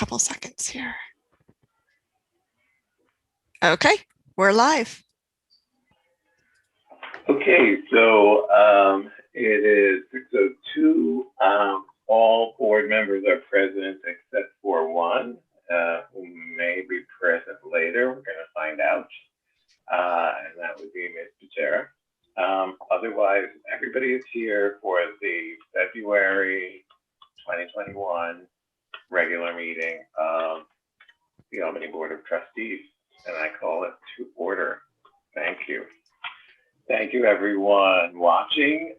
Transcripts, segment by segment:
couple seconds here. Okay, we're live. Okay, so it is 6:02. All board members are present except for one who may be present later. We're going to find out, and that would be Ms. Patera. Otherwise, everybody is here for the February 2021 regular meeting of the Albany Board of Trustees, and I call it to order. Thank you. Thank you, everyone watching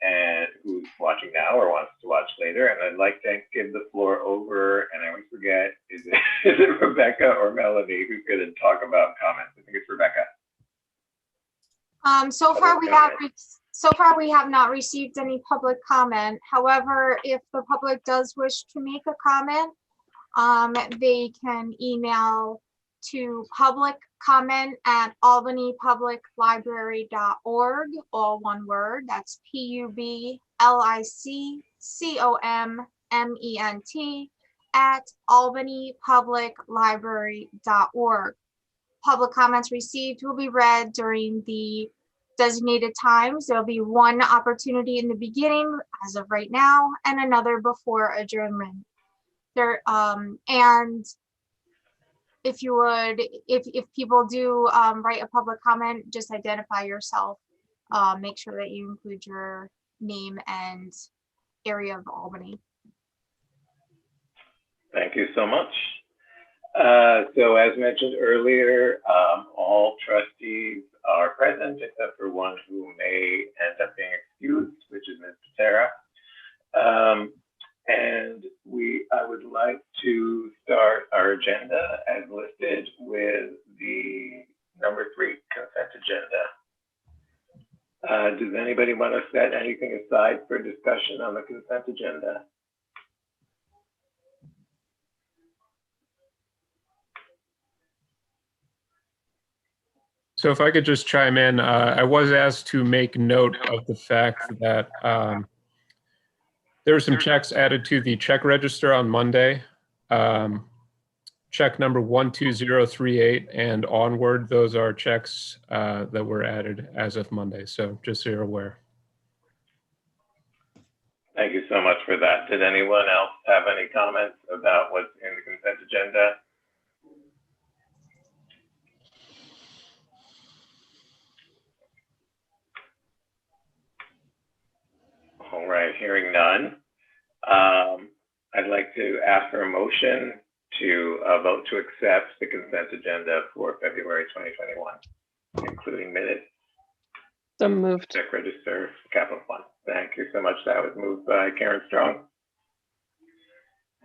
and who's watching now or wants to watch later. And I'd like to give the floor over, and I always forget, is it Rebecca or Melanie who's going to talk about comments? I think it's Rebecca. So far we have not received any public comment. However, if the public does wish to make a comment, they can email to publiccomment@albanypubliclibrary.org, all one word. That's publiccomment @albanypubliclibrary.org. Public comments received will be read during the designated times. There'll be one opportunity in the beginning, as of right now, and another before adjournment. And if you would, if people do write a public comment, just identify yourself. Make sure that you include your name and area of Albany. Thank you so much. So as mentioned earlier, all trustees are present except for one who may end up being excused, which is Ms. Patera. And I would like to start our agenda as listed with the number 3 consent agenda. Does anybody want to set anything aside for discussion on the consent agenda? So if I could just chime in, I was asked to make note of the fact that there were some checks added to the check register on Monday. Check number 12038 and onward, those are checks that were added as of Monday. So just so you're aware. Thank you so much for that. Did anyone else have any comments about what's in the consent agenda? All right, hearing none. I'd like to ask for a motion to vote to accept the consent agenda for February 2021, including minutes. So moved. Check register, capital fund. Thank you so much. That was moved by Karen Strong.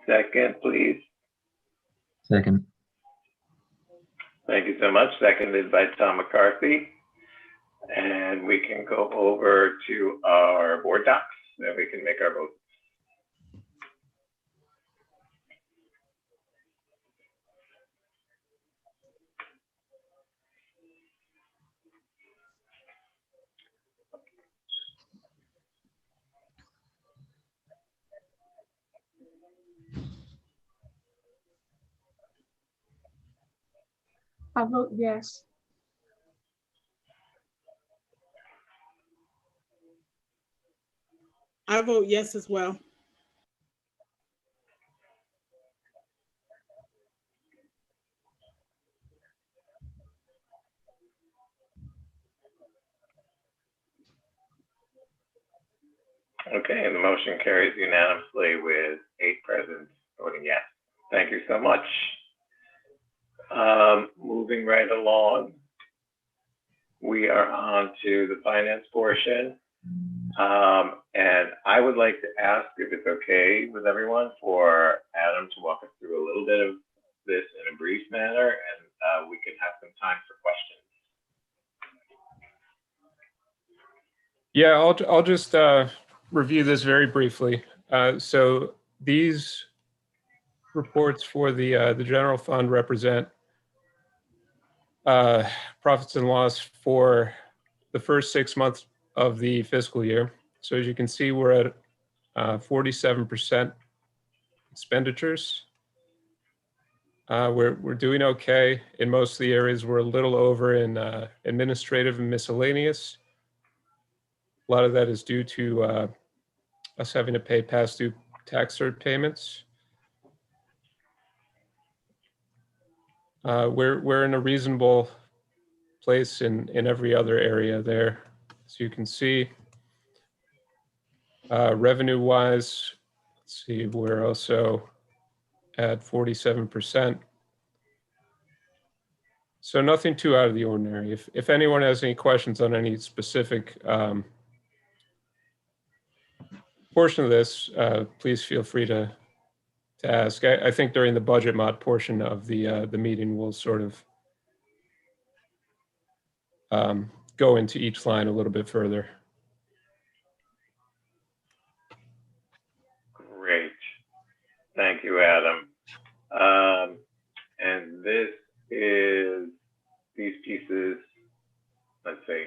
Second, please. Second. Thank you so much. Seconded by Tom McCarthy. And we can go over to our board docs and we can make our vote. I vote yes. I vote yes as well. Okay, and the motion carries unanimously with 8 present voting yes. Thank you so much. Moving right along, we are on to the finance portion. And I would like to ask if it's okay with everyone for Adam to walk us through a little bit of this in a brief manner, and we can have some time for questions. Yeah, I'll just review this very briefly. So these reports for the general fund represent profits and loss for the first 6 months of the fiscal year. So as you can see, we're at 47% expenditures, We're doing okay. In most of the areas, we're a little over in administrative and miscellaneous. A lot of that is due to us having to pay past due tax cert payments. We're in a reasonable place in every other area there, as you can see. Revenue-wise, let's see, we're also at 47%. So nothing too out of the ordinary. If anyone has any questions on any specific portion of this, please feel free to ask. I think during the budget mod portion of the meeting, we'll sort of go into each line a little bit further. Great. Thank you, Adam. And this is these pieces, let's see,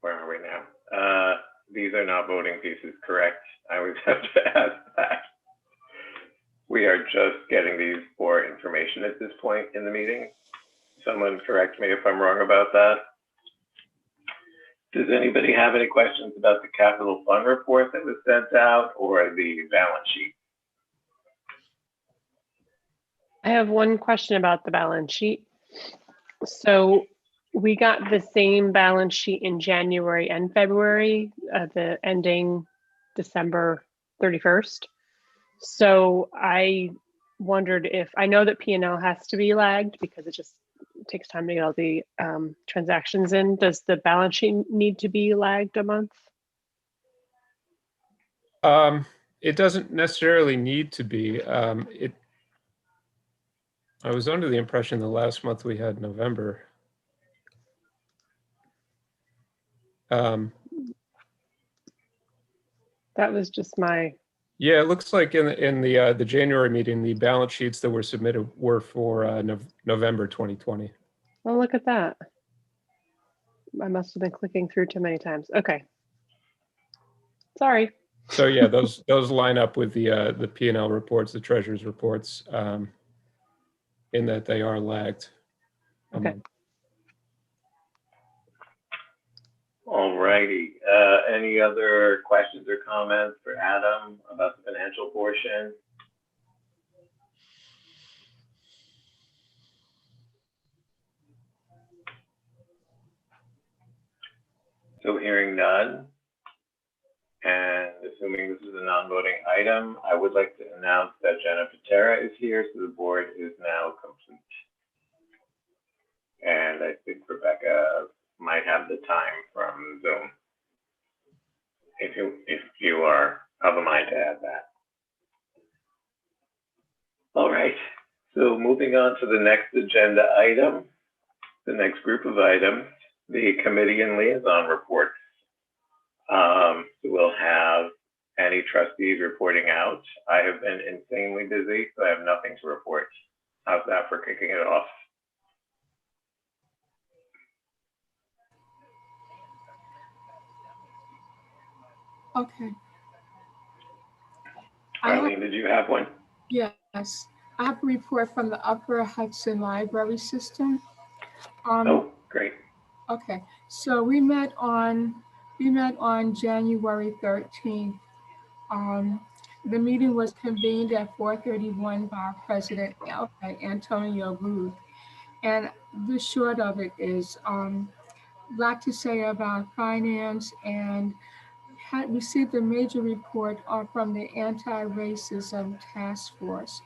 where are we now? These are not voting pieces, correct? I always have to ask that. We are just getting these for information at this point in the meeting. Someone correct me if I'm wrong about that. Does anybody have any questions about the capital fund report that was sent out or the balance sheet? I have one question about the balance sheet. So we got the same balance sheet in January and February, the ending December 31st. So I wondered if, I know that P&L has to be lagged because it just takes time to get all the transactions in. Does the balance sheet need to be lagged a month? It doesn't necessarily need to be. I was under the impression the last month we had November. That was just my. Yeah, it looks like in the January meeting, the balance sheets that were submitted were for November 2020. Oh, look at that. I must have been clicking through too many times. Okay. Sorry. So yeah, those line up with the P&L reports, the treasurer's reports, in that they are lagged. Okay. All righty. Any other questions or comments for Adam about the financial portion? So hearing none, and assuming this is a non-voting item, I would like to announce that Jenna Patera is here, so the board is now complete. And I think Rebecca might have the time from Zoom, if you are of a mind to add that. All right, so moving on to the next agenda item, the next group of items, the committee and liaison reports. We'll have any trustees reporting out. I have been insanely busy, so I have nothing to report. How's that for kicking it off? Okay. Arlene, did you have one? Yes, I have a report from the Upper Hudson Library System. Oh, great. Okay, so we met on January 13th. The meeting was convened at 4:31 by our president, Antonio Booth. And the short of it is, a lot to say about finance, and had received a major report from the Anti-Racism Task Force.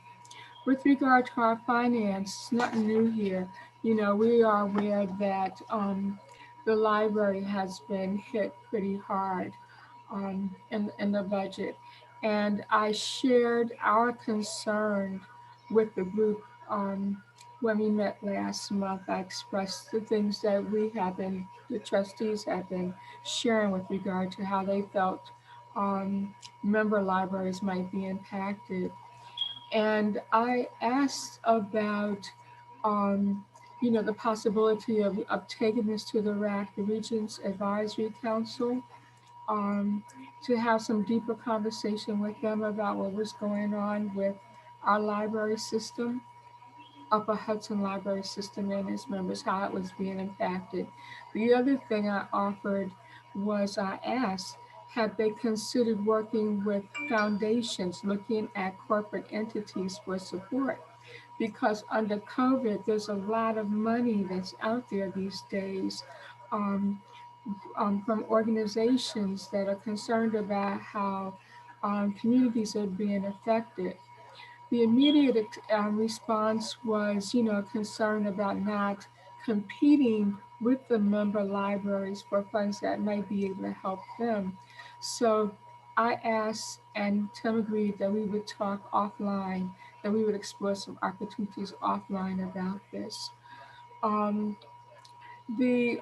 With regard to our finance, nothing new here. You know, we are aware that the library has been hit pretty hard in the budget. And I shared our concern with the group when we met last month. I expressed the things that the trustees have been sharing with regard to how they felt member libraries might be impacted. And I asked about, the possibility of taking this to the RAC, the Regents Advisory Council, to have some deeper conversation with them about what was going on with our library system. Upper Hudson Library System and its members, how it was being impacted. The other thing I offered was I asked, have they considered working with foundations, looking at corporate entities for support? Because under COVID, there's a lot of money that's out there these days um, from organizations that are concerned about how communities are being affected. The immediate response was, concern about not competing with the member libraries for funds that might be able to help them. So I asked, and Tim agreed that we would talk offline, that we would explore some opportunities offline about this. Um, the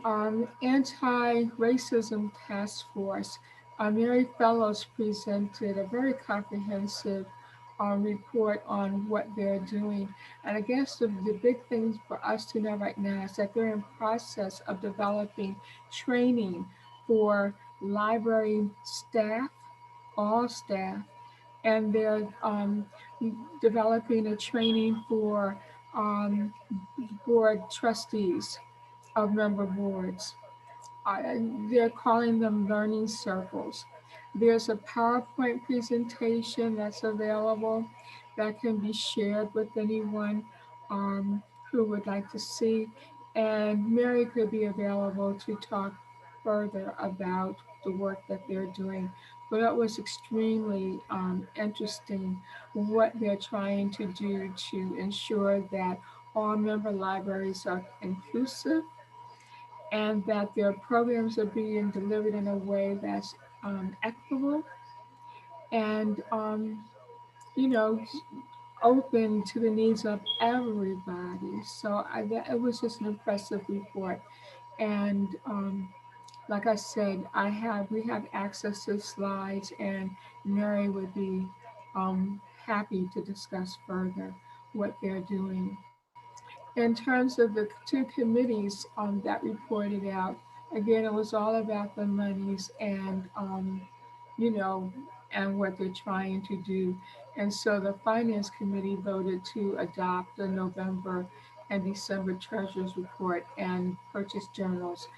Anti-Racism Task Force, Mary Fellows presented a very comprehensive report on what they're doing. And I guess the big thing for us to know right now is that they're in process of developing training for library staff, all staff, and they're developing a training for board trustees of member boards. They're calling them learning circles. There's a PowerPoint presentation that's available that can be shared with anyone who would like to see. And Mary could be available to talk further about the work that they're doing. But it was extremely interesting what they're trying to do to ensure that all member libraries are inclusive and that their programs are being delivered in a way that's equitable and, open to the needs of everybody. So it was just an impressive report. And like I said, we have access to slides, and Mary would be happy to discuss further what they're doing. In terms of the two committees that reported out, again, it was all about the monies and, and what they're trying to do. And so the Finance Committee voted to adopt the November and December Treasurer's Report and purchase journals.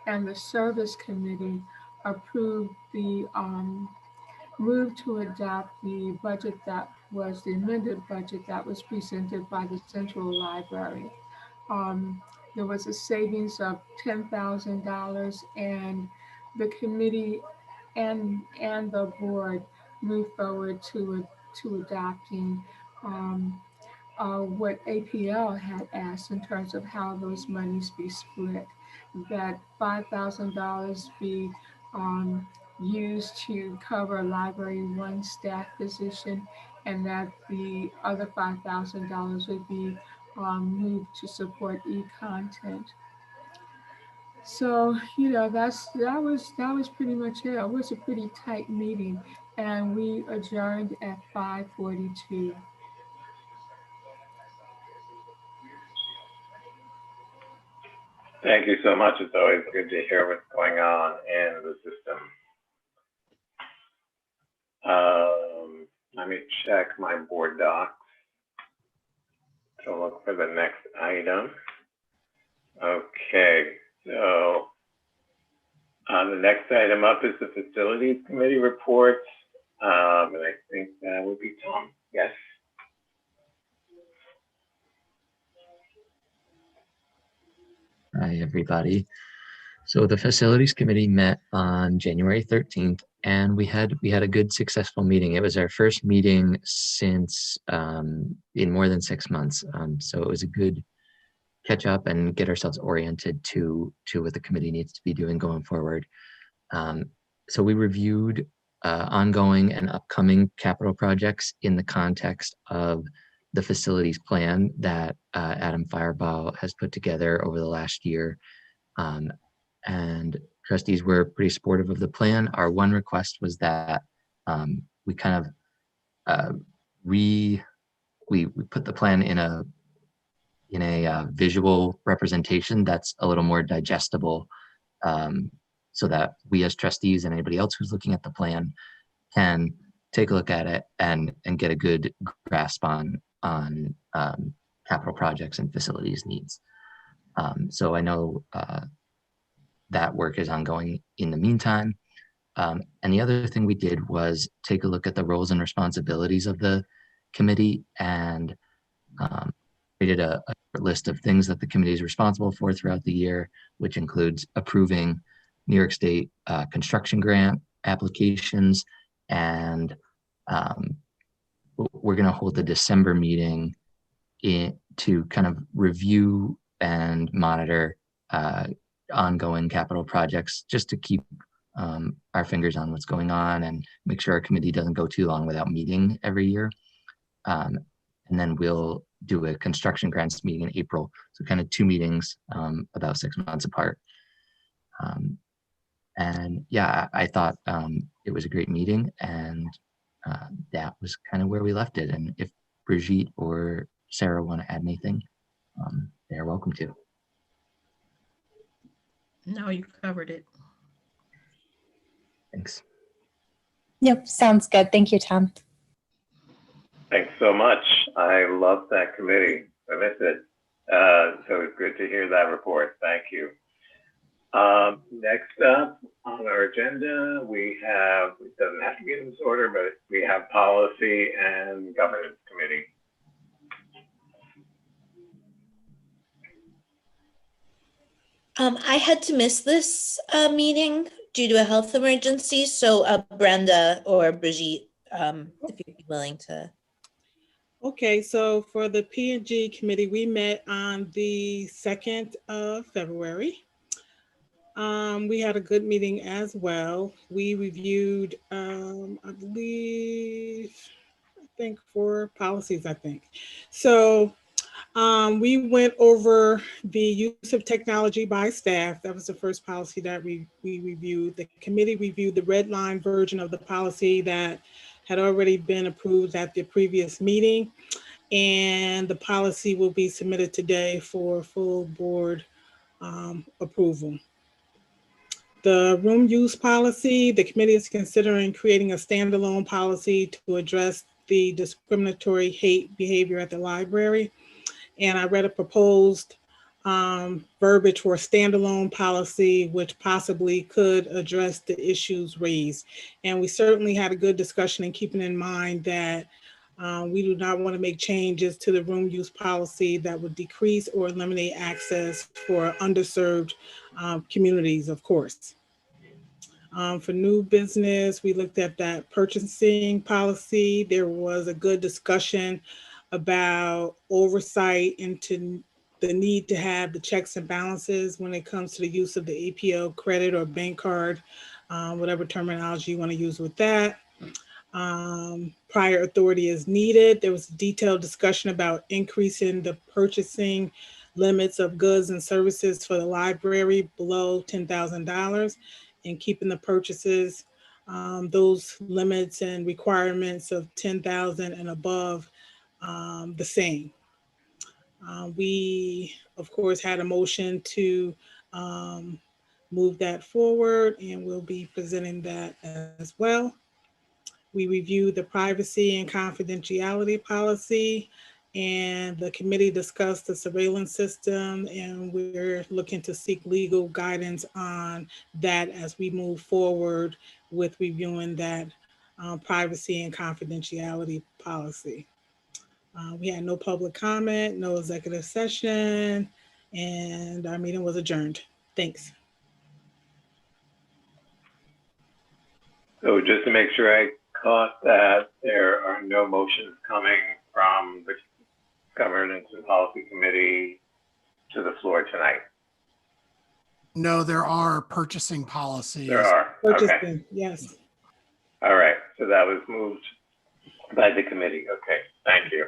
And the Service Committee approved the move to adopt the budget that was the amended budget that was presented by the Central Library. There was a savings of $10,000, and the committee and the board moved forward to adopting what APL had asked in terms of how those monies be split. That $5,000 be used to cover Library 1 staff position, and that the other $5,000 would be moved to support e-content. So that was pretty much it. It was a pretty tight meeting, and we adjourned at 5:42. Thank you so much. It's always good to hear what's going on in the system. Let me check my board docs to look for the next item. Okay, so the next item up is the Facilities Committee reports, and I think that would be Tom. Yes. Hi, everybody. So the Facilities Committee met on January 13th, and we had a good, successful meeting. It was our first meeting since in more than 6 months. So it was a good catch up and get ourselves oriented to what the committee needs to be doing going forward. So we reviewed ongoing and upcoming capital projects in the context of the facilities plan that Adam Firebaugh has put together over the last year. And trustees were pretty supportive of the plan. Our one request was that we kind of we put the plan in a visual representation that's a little more digestible, so that we as trustees and anybody else who's looking at the plan can take a look at it and get a good grasp on kind capital projects and facilities needs. So I know that work is ongoing in the meantime. And the other thing we did was take a look at the roles and responsibilities of the committee and created a list of things that the committee is responsible for throughout the year, which includes approving New York State construction grant applications. And we're going to hold the December meeting to kind of review and monitor ongoing capital projects, just to keep our fingers on what's going on and make sure our committee doesn't go too long without meeting every year. And then we'll do a construction grants meeting in April. So kind of 2 meetings about 6 months apart. And yeah, I thought it was a great meeting, and that was kind of where we left it. And if Brigitte or Sarah want to add anything, they're welcome to. No, you covered it. Thanks. Yep, sounds good. Thank you, Tom. Thanks so much. I love that committee. I miss it. So it's good to hear that report. Thank you. Next up on our agenda, we have, it doesn't have to be in this order, but we have Policy and Governance Committee. I had to miss this meeting due to a health emergency, so Brenda or Brigitte, if you'd be willing to. Okay, so for the P&G committee, we met on the 2nd of February. We had a good meeting as well. We reviewed, I think 4 policies, I think. So we went over the use of technology by staff. That was the first policy that we reviewed. The committee reviewed the red line version of the policy that had already been approved at the previous meeting. And the policy will be submitted today for full board approval. The room use policy, the committee is considering creating a standalone policy to address the discriminatory hate behavior at the library. And I read a proposed verbiage for a standalone policy, which possibly could address the issues raised. And we certainly had a good discussion, and keeping in mind that we do not want to make changes to the room use policy that would decrease or eliminate access for underserved communities, of course. For new business, we looked at that purchasing policy. There was a good discussion about oversight into the need to have the checks and balances when it comes to the use of the APL credit or bank card, whatever terminology you want to use with that. Prior authority is needed. There was a detailed discussion about increasing the purchasing limits of goods and services for the library below $10,000 and keeping the purchases, those limits and requirements of $10,000 and above the same. We, of course, had a motion to move that forward, and we'll be presenting that as well. We reviewed the privacy and confidentiality policy, and the committee discussed the surveillance system, and we're looking to seek legal guidance on that as we move forward with reviewing that privacy and confidentiality policy. We had no public comment, no executive session, and our meeting was adjourned. Thanks. So just to make sure I caught that, there are no motions coming from the Governance and Policy Committee to the floor tonight. No, there are purchasing policies. There are. Purchasing, Okay. yes. All right. So that was moved by the committee. Okay. Thank you.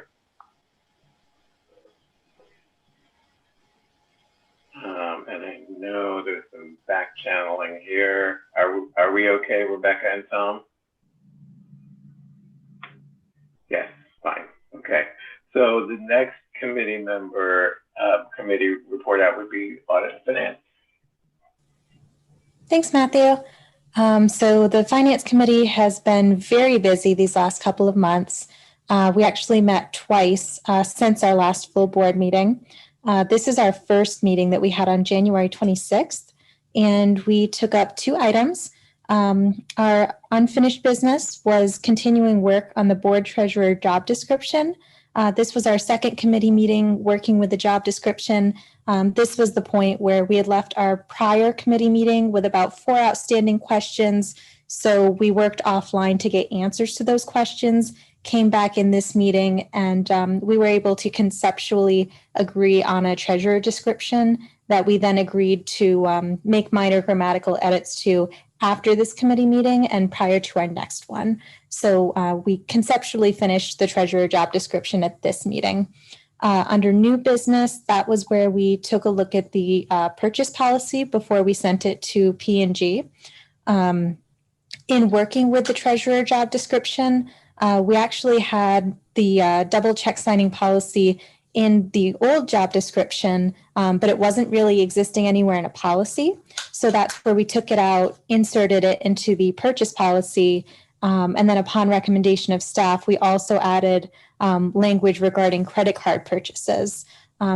And I know there's some back channeling here. Are we okay, Rebecca and Tom? Yes, fine. Okay. So the next committee member, committee report out would be Audit and Finance. Thanks, Matthew. So the Finance Committee has been very busy these last couple of months. We actually met twice since our last full board meeting. This is our first meeting that we had on January 26th, and we took up 2 items. Our unfinished business was continuing work on the board treasurer job description. This was our second committee meeting working with the job description. This was the point where we had left our prior committee meeting with about 4 outstanding questions. So we worked offline to get answers to those questions, came back in this meeting, and we were able to conceptually agree on a treasurer description that we then agreed to make minor grammatical edits to after this committee meeting and prior to our next one. So we conceptually finished the treasurer job description at this meeting. Under new business, that was where we took a look at the purchase policy before we sent it to P&G. In working with the treasurer job description, we actually had the double check signing policy in the old job description, but it wasn't really existing anywhere in a policy. So that's where we took it out, inserted it into the purchase policy, and then upon recommendation of staff, we also added language regarding credit card purchases.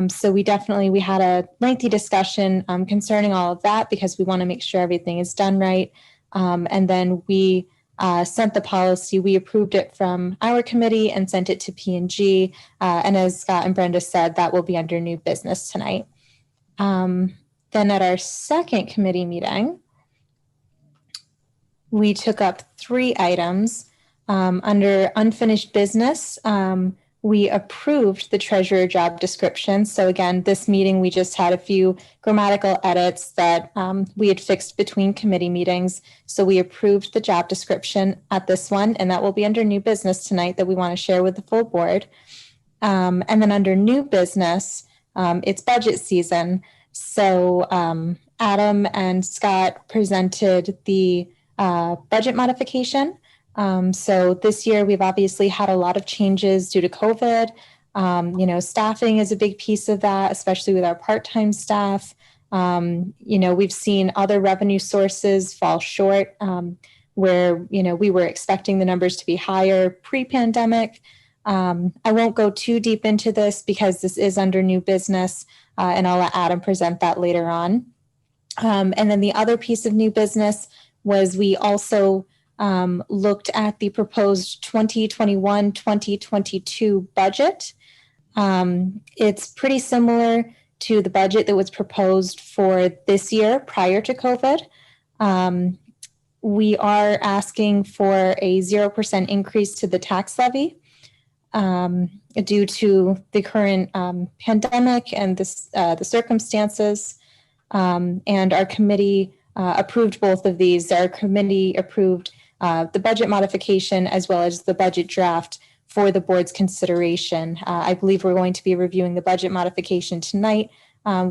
So we had a lengthy discussion concerning all of that because we want to make sure everything is done right. And then we sent the policy, we approved it from our committee and sent it to P&G. And as Scott and Brenda said, that will be under new business tonight. Then at our second committee meeting, we took up 3 items. Under unfinished business, we approved the treasurer job description. So again, this meeting, we just had a few grammatical edits that we had fixed between committee meetings. So we approved the job description at this one, and that will be under new business tonight that we want to share with the full board. And then under new business, it's budget season. So Adam and Scott presented the budget modification. So this year we've obviously had a lot of changes due to COVID. Staffing is a big piece of that, especially with our part-time staff. We've seen other revenue sources fall short where, we were expecting the numbers to be higher pre-pandemic. I won't go too deep into this because this is under new business and I'll let Adam present that later on. And then the other piece of new business was we also looked at the proposed 2021-2022 budget. It's pretty similar to the budget that was proposed for this year prior to COVID. We are asking for a 0% increase to the tax levy due to the current pandemic and the circumstances. And our committee approved both of these. Our committee approved the budget modification as well as the budget draft for the board's consideration. I believe we're going to be reviewing the budget modification tonight,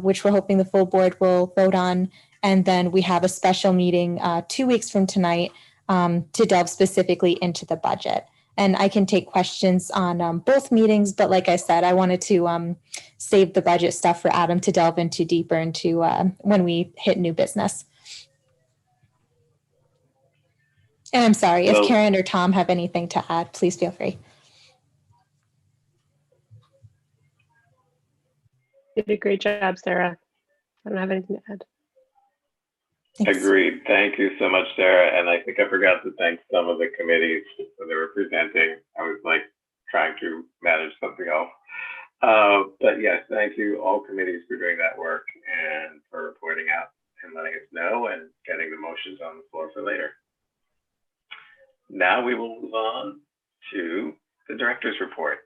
which we're hoping the full board will vote on. And then we have a special meeting 2 weeks from tonight to delve specifically into the budget. And I can take questions on both meetings, but like I said, I wanted to save the budget stuff for Adam to delve into deeper into when we hit new business. And I'm sorry, if Karen or Tom have anything to add, please feel free. You did a great job, Sarah. I don't have anything to add. Thanks. Agreed. Thank you so much, Sarah. And I think I forgot to thank some of the committees when they were presenting. I was trying to manage something else. But yes, thank you all committees for doing that work and for reporting out and letting us know and getting the motions on the floor for later. Now we will move on to the director's report.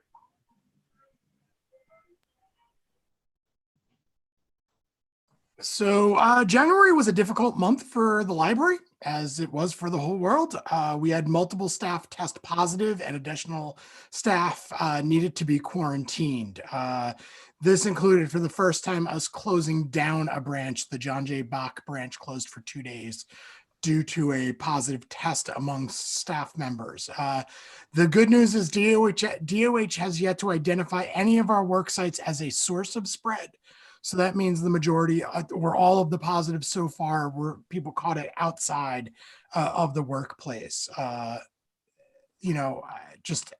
So January was a difficult month for the library, as it was for the whole world. We had multiple staff test positive and additional staff needed to be quarantined. This included, for the first time, us closing down a branch. The John J. Bach branch closed for 2 days due to a positive test amongst staff members. The good news is DOH has yet to identify any of our work sites as a source of spread. So that means the majority or all of the positives so far were people caught it outside of the workplace.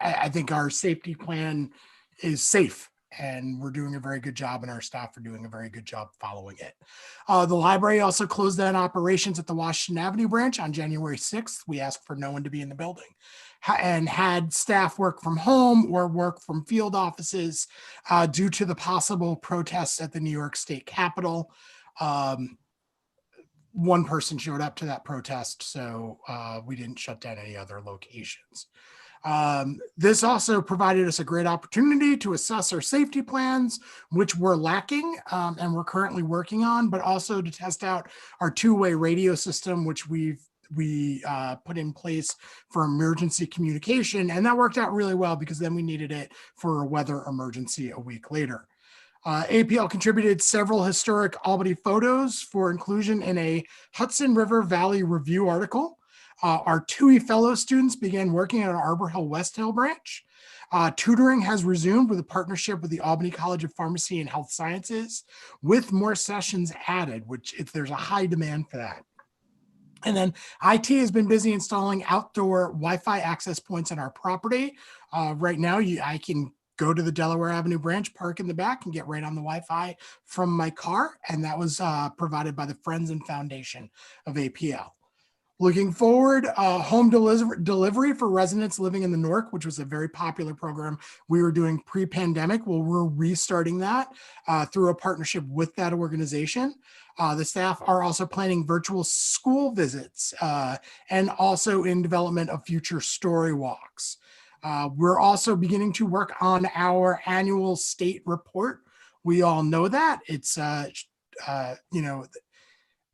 I think our safety plan is safe, and we're doing a very good job, and our staff are doing a very good job following it. The library also closed down operations at the Washington Avenue branch on January 6th. We asked for no one to be in the building and had staff work from home or work from field offices due to the possible protests at the New York State Capitol. One person showed up to that protest, so we didn't shut down any other locations. This also provided us a great opportunity to assess our safety plans, which we're lacking and we're currently working on, but also to test out our two-way radio system, which we put in place for emergency communication. And that worked out really well because then we needed it for a weather emergency a week later. APL contributed several historic Albany photos for inclusion in a Hudson River Valley Review article. Our TUI fellow students began working at our Arbor Hill West Hill branch. Tutoring has resumed with a partnership with the Albany College of Pharmacy and Health Sciences, with more sessions added, which there's a high demand for that. And then IT has been busy installing outdoor Wi-Fi access points on our property. Right now, I can go to the Delaware Avenue branch, park in the back, and get right on the Wi-Fi from my car. And that was provided by the Friends and Foundation of APL. Looking forward, home delivery for residents living in the NORC, which was a very popular program we were doing pre-pandemic. Well, we're restarting that through a partnership with that organization. The staff are also planning virtual school visits and also in development of future story walks. We're also beginning to work on our annual state report. We all know that it's,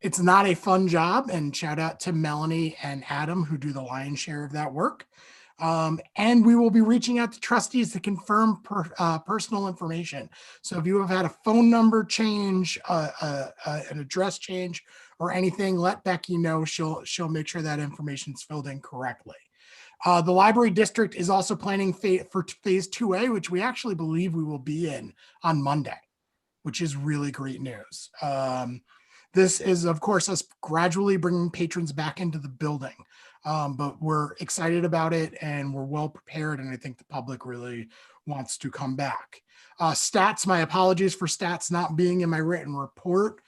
it's not a fun job, and shout out to Melanie and Adam who do the lion's share of that work. And we will be reaching out to trustees to confirm personal information. So if you have had a phone number change, an address change, or anything, let Becky know. She'll make sure that information is filled in correctly. The library district is also planning for phase 2A, which we actually believe we will be in on Monday, which is really great news. This is, of course, us gradually bringing patrons back into the building, but we're excited about it and we're well prepared, and I think the public really wants to come back. Stats, my apologies for stats not being in my written report.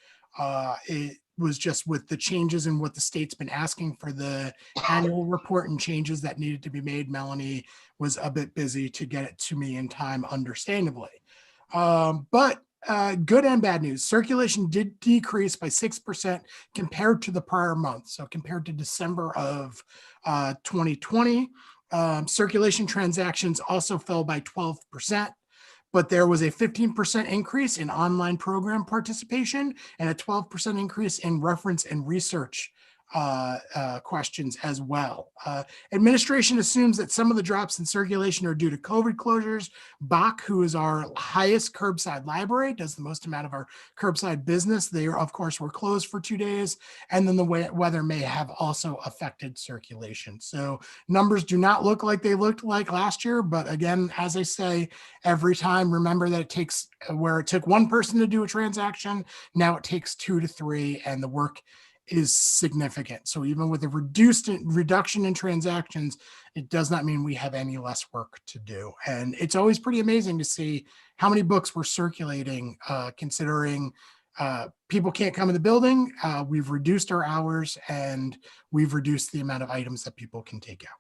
It was just with the changes in what the state's been asking for the annual report and changes that needed to be made. Melanie was a bit busy to get it to me in time, understandably. But good and bad news. Circulation did decrease by 6% compared to the prior month. So compared to December of 2020, circulation transactions also fell by 12%. But there was a 15% increase in online program participation and a 12% increase in reference and research questions as well. Administration assumes that some of the drops in circulation are due to COVID closures. Bach, who is our highest curbside library, does the most amount of our curbside business. They, of course, were closed for 2 days. And then the weather may have also affected circulation. So numbers do not look like they looked like last year. But again, as I say, every time, remember that it takes, where it took one person to do a transaction, now it takes 2 to 3, and the work is significant. So even with a reduction in transactions, it does not mean we have any less work to do. And it's always pretty amazing to see how many books we're circulating, considering people can't come in the building. We've reduced our hours and we've reduced the amount of items that people can take out.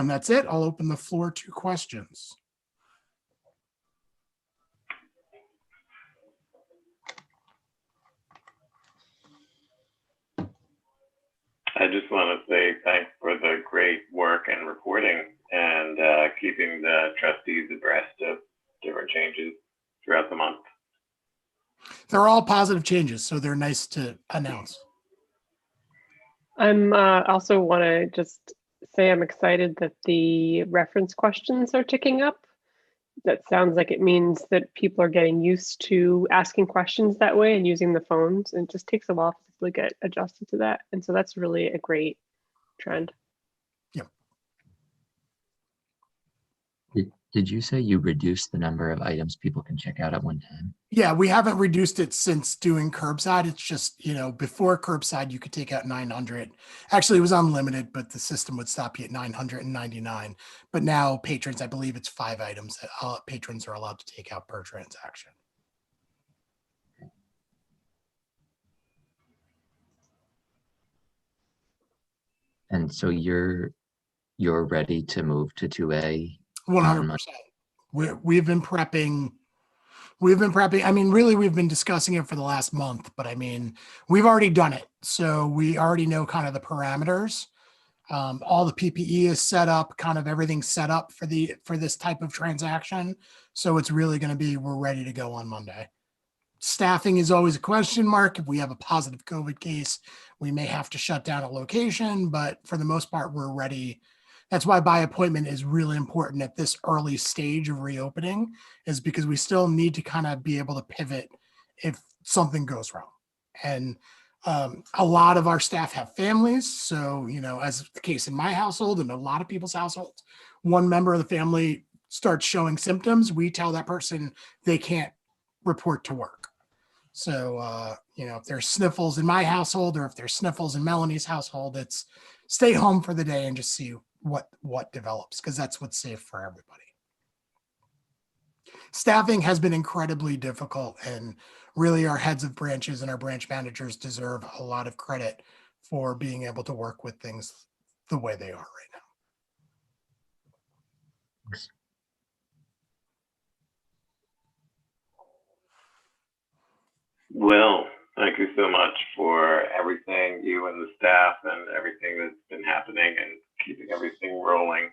And that's it. I'll open the floor to questions. I just want to say thanks for the great work and reporting and keeping the trustees abreast of different changes throughout the month. They're all positive changes, so they're nice to announce. I'm also want to just say I'm excited that the reference questions are ticking up. That sounds like it means that people are getting used to asking questions that way and using the phones. And it just takes a while to really get adjusted to that. And so that's really a great trend. Yep. Did you say you reduced the number of items people can check out at one time? Yeah, we haven't reduced it since doing curbside. It's just, before curbside, you could take out 900. Actually, it was unlimited, but the system would stop you at 999. But now patrons, I believe it's 5 items that patrons are allowed to take out per transaction. And so you're ready to move to 2A? 100%. We've been prepping. I mean, really, we've been discussing it for the last month, but I mean, we've already done it. So we already know kind of the parameters. All the PPE is set up, kind of everything's set up for this type of transaction. So it's really going to be, we're ready to go on Monday. Staffing is always a question mark. If we have a positive COVID case, we may have to shut down a location, but for the most part, we're ready. That's why by appointment is really important at this early stage of reopening, is because we still need to kind of be able to pivot if something goes wrong. And a lot of our staff have families. So, as the case in my household and a lot of people's households, one member of the family starts showing symptoms, we tell that person they can't report to work. So, if there's sniffles in my household or if there's sniffles in Melanie's household, it's stay home for the day and just see what develops, because that's what's safe for everybody. Staffing has been incredibly difficult, and really our heads of branches and our branch managers deserve a lot of credit for being able to work with things the way they are right now. Thanks. Well, thank you so much for everything, you and the staff, and everything that's been happening and keeping everything rolling.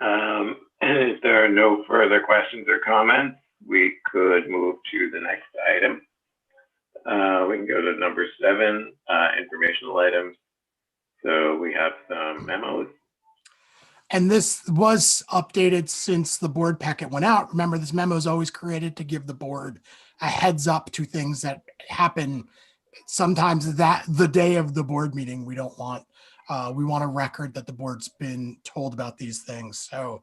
And if there are no further questions or comments, we could move to the next item. We can go to number 7, informational items. So we have some memos. And this was updated since the board packet went out. Remember, this memo is always created to give the board a heads up to things that happen sometimes that the day of the board meeting. We want a record that the board's been told about these things. So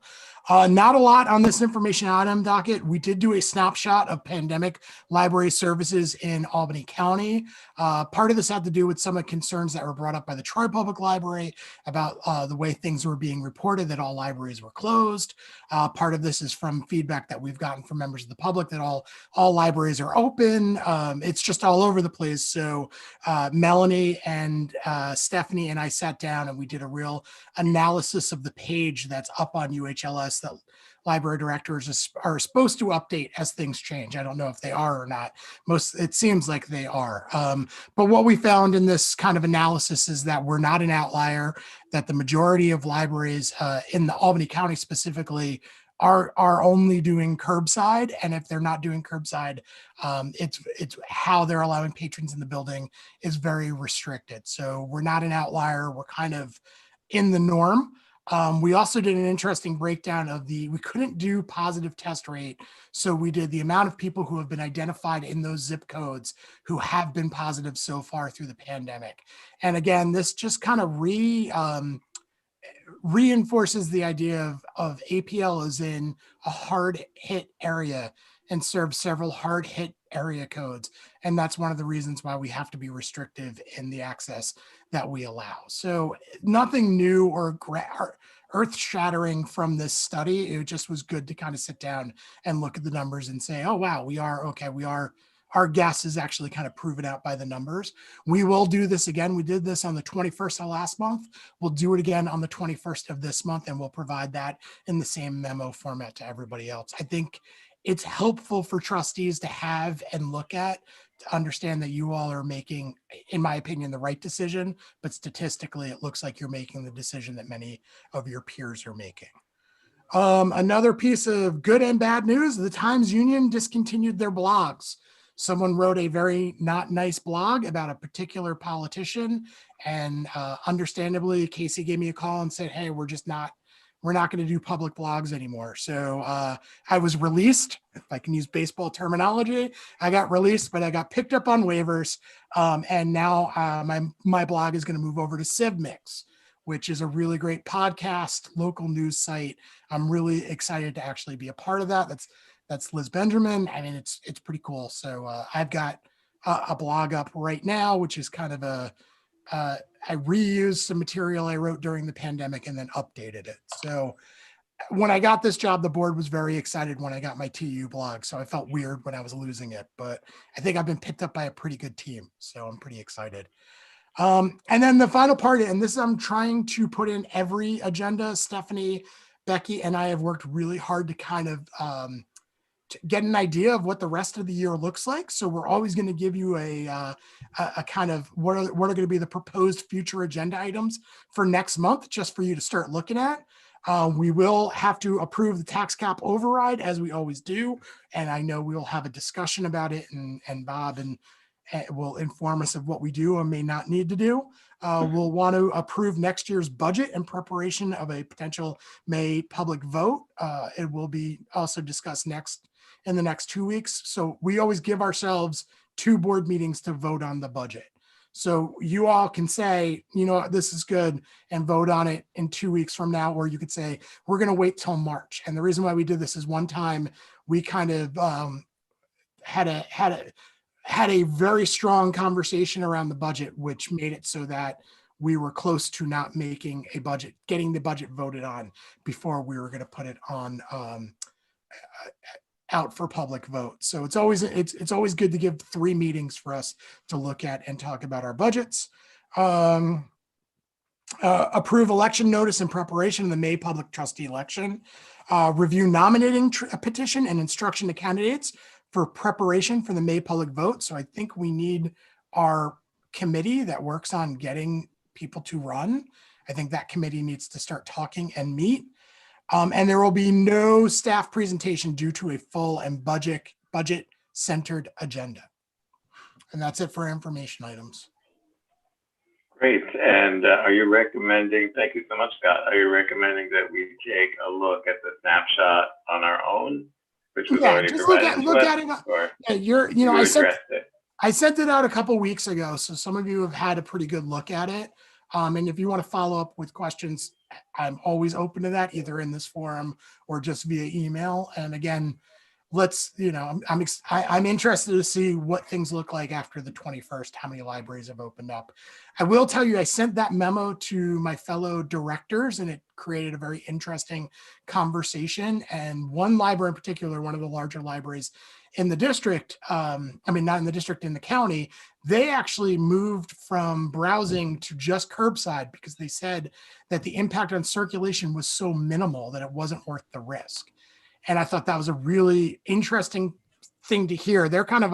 not a lot on this information item docket. We did do a snapshot of pandemic library services in Albany County. Part of this had to do with some of the concerns that were brought up by the Troy Public Library about the way things were being reported, that all libraries were closed. Part of this is from feedback that we've gotten from members of the public that all libraries are open. It's just all over the place. So Melanie and Stephanie and I sat down and we did a real analysis of the page that's up on UHLS that library directors are supposed to update as things change. I don't know if they are or not. It seems like they are. But what we found in this kind of analysis is that we're not an outlier, that the majority of libraries in the Albany County specifically are only doing curbside. And if they're not doing curbside, it's how they're allowing patrons in the building is very restricted. So we're not an outlier. We're kind of in the norm. We also did an interesting breakdown of we couldn't do positive test rate. So we did the amount of people who have been identified in those zip codes who have been positive so far through the pandemic. And again, this just kind of reinforces the idea of APL is in a hard hit area and serves several hard hit area codes. And that's one of the reasons why we have to be restrictive in the access that we allow. So nothing new or earth shattering from this study. It just was good to kind of sit down and look at the numbers and say, oh, wow, our guess is actually kind of proven out by the numbers. We will do this again. We did this on the 21st of last month. We'll do it again on the 21st of this month, and we'll provide that in the same memo format to everybody else. I think it's helpful for trustees to have and look at, to understand that you all are making, in my opinion, the right decision, but statistically, it looks like you're making the decision that many of your peers are making. Another piece of good and bad news, the Times Union discontinued their blogs. Someone wrote a very not nice blog about a particular politician, and understandably, Casey gave me a call and said, hey, we're not going to do public blogs anymore. So I was released, if I can use baseball terminology. I got released, but I got picked up on waivers. And now my blog is going to move over to CivMix, which is a really great podcast, local news site. I'm really excited to actually be a part of that. That's Liz Benjamin. I mean, it's pretty cool. So I've got a blog up right now, which is kind of I reused some material I wrote during the pandemic and then updated it. So when I got this job, the board was very excited when I got my TU blog. So I felt weird when I was losing it, but I think I've been picked up by a pretty good team. So I'm pretty excited. And then the final part, and this I'm trying to put in every agenda. Stephanie, Becky, and I have worked really hard to kind of to get an idea of what the rest of the year looks like. So we're always going to give you a kind of what are going to be the proposed future agenda items for next month, just for you to start looking at. We will have to approve the tax cap override as we always do. And I know we'll have a discussion about it, and Bob and will inform us of what we do and may not need to do. We'll want to approve next year's budget in preparation of a potential May public vote. It will be also discussed in the next 2 weeks. So we always give ourselves 2 board meetings to vote on the budget. So you all can say, you know, this is good, and vote on it in 2 weeks from now, or you could say, we're going to wait till March. And the reason why we did this is one time we kind of had a very strong conversation around the budget, which made it so that we were close to not making a budget, getting the budget voted on before we were going to put it on out for public vote. So it's always good to give 3 meetings for us to look at and talk about our budgets. Approve election notice in preparation of the May public trustee election. Review nominating petition and instruction to candidates for preparation for the May public vote. So I think we need our committee that works on getting people to run. I think that committee needs to start talking and meet. And there will be no staff presentation due to a full and budget-centered agenda. And that's it for information items. Great. And are you recommending, thank you so much, Scott. Are you recommending that we take a look at the snapshot on our own, which was already just provided look to at us, it. or Yeah, I sent it out a couple weeks ago, so some of you have had a pretty good look at it. And if you want to follow up with questions, I'm always open to that, either in this forum or just via email. And again, I'm interested to see what things look like after the 21st, how many libraries have opened up. I will tell you, I sent that memo to my fellow directors, and it created a very interesting conversation. And one library in particular, one of the larger libraries in the district, not in the district, in the county, they actually moved from browsing to just curbside because they said that the impact on circulation was so minimal that it wasn't worth the risk. And I thought that was a really interesting thing to hear. They're kind of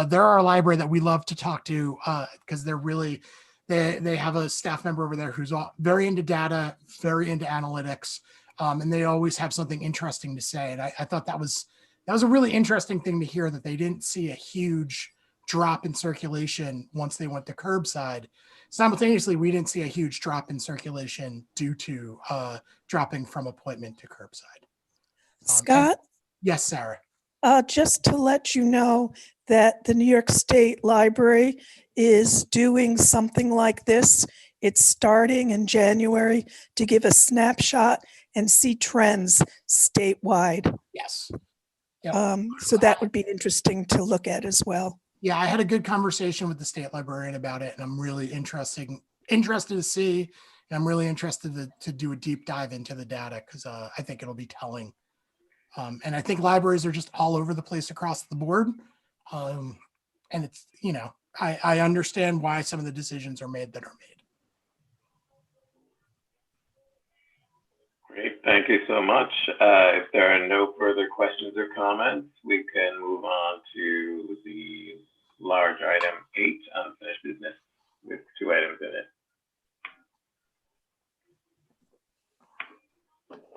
they're our library that we love to talk to because they have a staff member over there who's very into data, very into analytics, and they always have something interesting to say. And I thought that was a really interesting thing to hear, that they didn't see a huge drop in circulation once they went to curbside. Simultaneously, we didn't see a huge drop in circulation due to dropping from appointment to curbside. Scott? Yes, Sarah. Just to let you know that the New York State Library is doing something like this. It's starting in January to give a snapshot and see trends statewide. Yes. Yep. So that would be interesting to look at as well. Yeah, I had a good conversation with the state librarian about it, and I'm really interested to see, and I'm really interested to do a deep dive into the data, because I think it'll be telling. And I think libraries are just all over the place across the board. And it's, I understand why some of the decisions are made that are made. Great, thank you so much. If there are no further questions or comments, we can move on to the large item 8, unfinished business, with 2 items in it.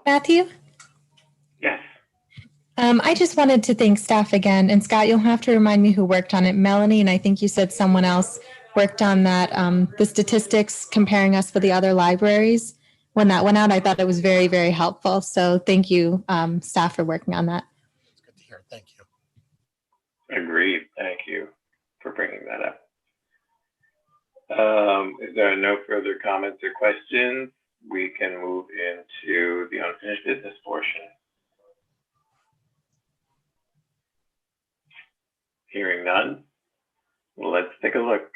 Matthew? Yes. I just wanted to thank staff again. And Scott, you'll have to remind me who worked on it. Melanie, and I think you said someone else worked on that, the statistics comparing us with the other libraries. When that went out, I thought it was very, very helpful. So thank you, staff, for working on that. It's good to hear. Thank you. Agreed. Thank you for bringing that up. If there are no further comments or questions, we can move into the unfinished business portion. Hearing none, well, let's take a look.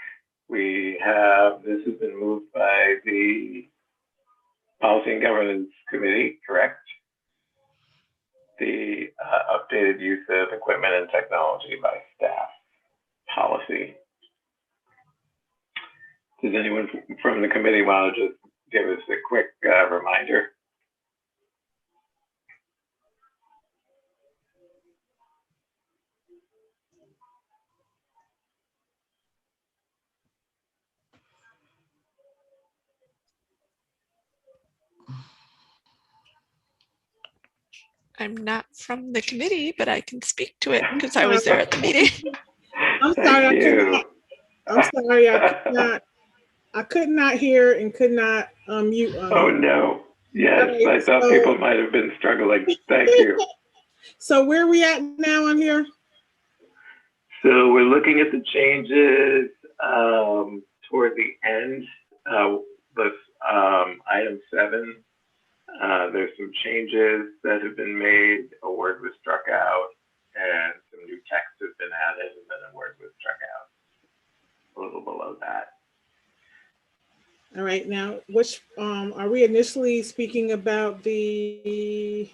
We have, this has been moved by the Policy and Governance Committee, correct? The updated use of equipment and technology by staff policy. Does anyone from the committee want to just give us a quick reminder? I'm not from the committee, but I can speak to it because I was there at the meeting. I'm sorry, I could not hear and could not mute. Oh no, yes, Right, I thought people might have been struggling. Thank you. So where are we at now on here? So we're looking at the changes toward the end. This item 7. There's some changes that have been made. A word was struck out, and some new text has been added, and then a word was struck out. A little below that. All right, now, which are we initially speaking about the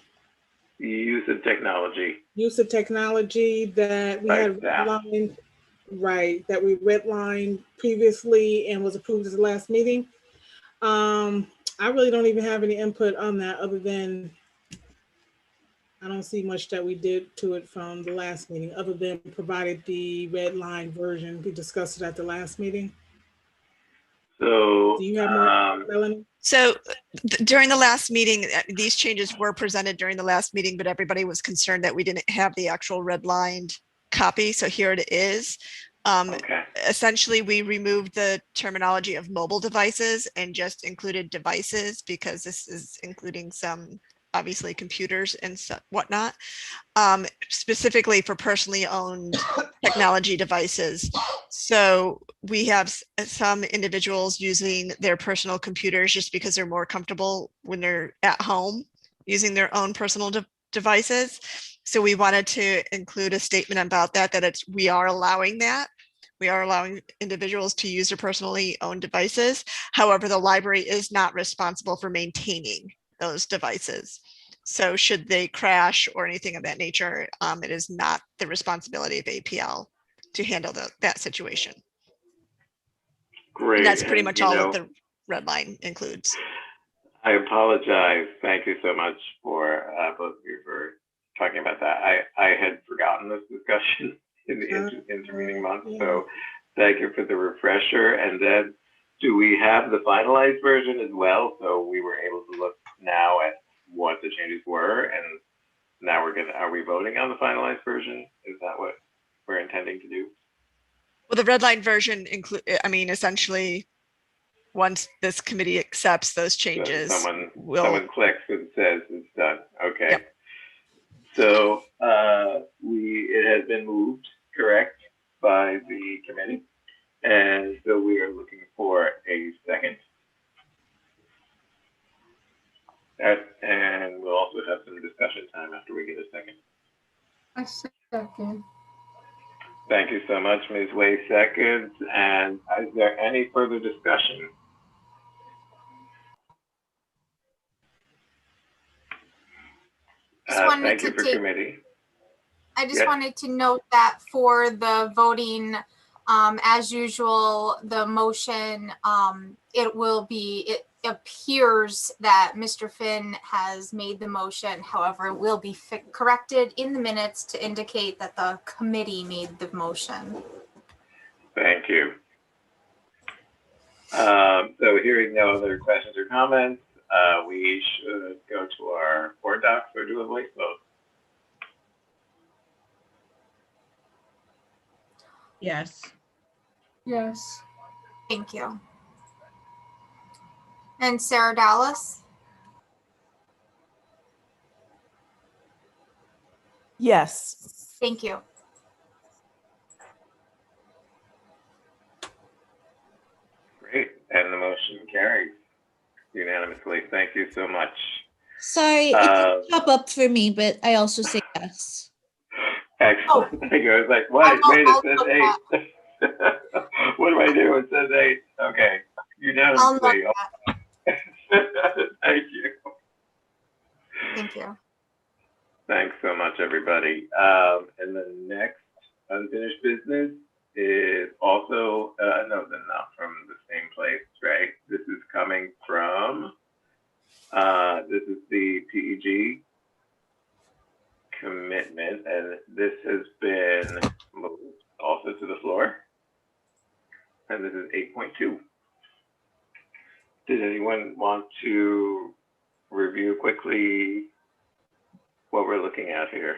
use of technology? Use of technology that we had redlined, right? That we redlined previously and was approved at the last meeting. I really don't even have any input on that other than I don't see much that we did to it from the last meeting, other than provided the red line version. We discussed it at the last meeting. So, do you have more, Melanie? So during the last meeting, these changes were presented during the last meeting, but everybody was concerned that we didn't have the actual redlined copy. So here it is. Okay. Essentially, we removed the terminology of mobile devices and just included devices because this is including some obviously computers and whatnot, specifically for personally owned technology devices. So we have some individuals using their personal computers just because they're more comfortable when they're at home using their own personal devices. So we wanted to include a statement about that, we are allowing that. We are allowing individuals to use their personally owned devices. However, the library is not responsible for maintaining those devices. So should they crash or anything of that nature, it is not the responsibility of APL to handle that situation. Great. And that's pretty much all that the red line includes. I apologize. Thank you so much for both of you for talking about that. I had forgotten this discussion in the intervening months, so thank you for the refresher. And then, do we have the finalized version as well? So we were able to look now at what the changes were, and now are we voting on the finalized version? Is that what we're intending to do? Well, the red line version essentially, once this committee accepts those changes, so someone clicks and says it's done. Okay. Yep. So it has been moved, correct, by the committee, and so we are looking for a second. And we'll also have some discussion time after we get a second. A second. Thank you so much, Ms. Way, seconds. And is there any further discussion? Thank you for committee. I just wanted to note that for the voting, as usual, the motion, it appears that Mr. Finn has made the motion. However, it will be corrected in the minutes to indicate that the committee made the motion. Thank you. So hearing no other questions or comments, we should go to our board docs or do a voice vote. Yes. Yes. Thank you. And Sarah Dallas? Yes. Thank you. and the motion carries unanimously. Thank you so much. Sorry, it didn't pop up for me, but I also say yes. Excellent. Thank you. I was like, wait, it says 8. What do I do? It says 8. Okay. Unanimously. Thank you. Thank you. Thanks so much, everybody. And the next unfinished business is also, no, they're not from the same place, right? This is coming from, this is the PEG commitment, and this has been moved also to the floor. And this is 8.2. Did anyone want to review quickly what we're looking at here?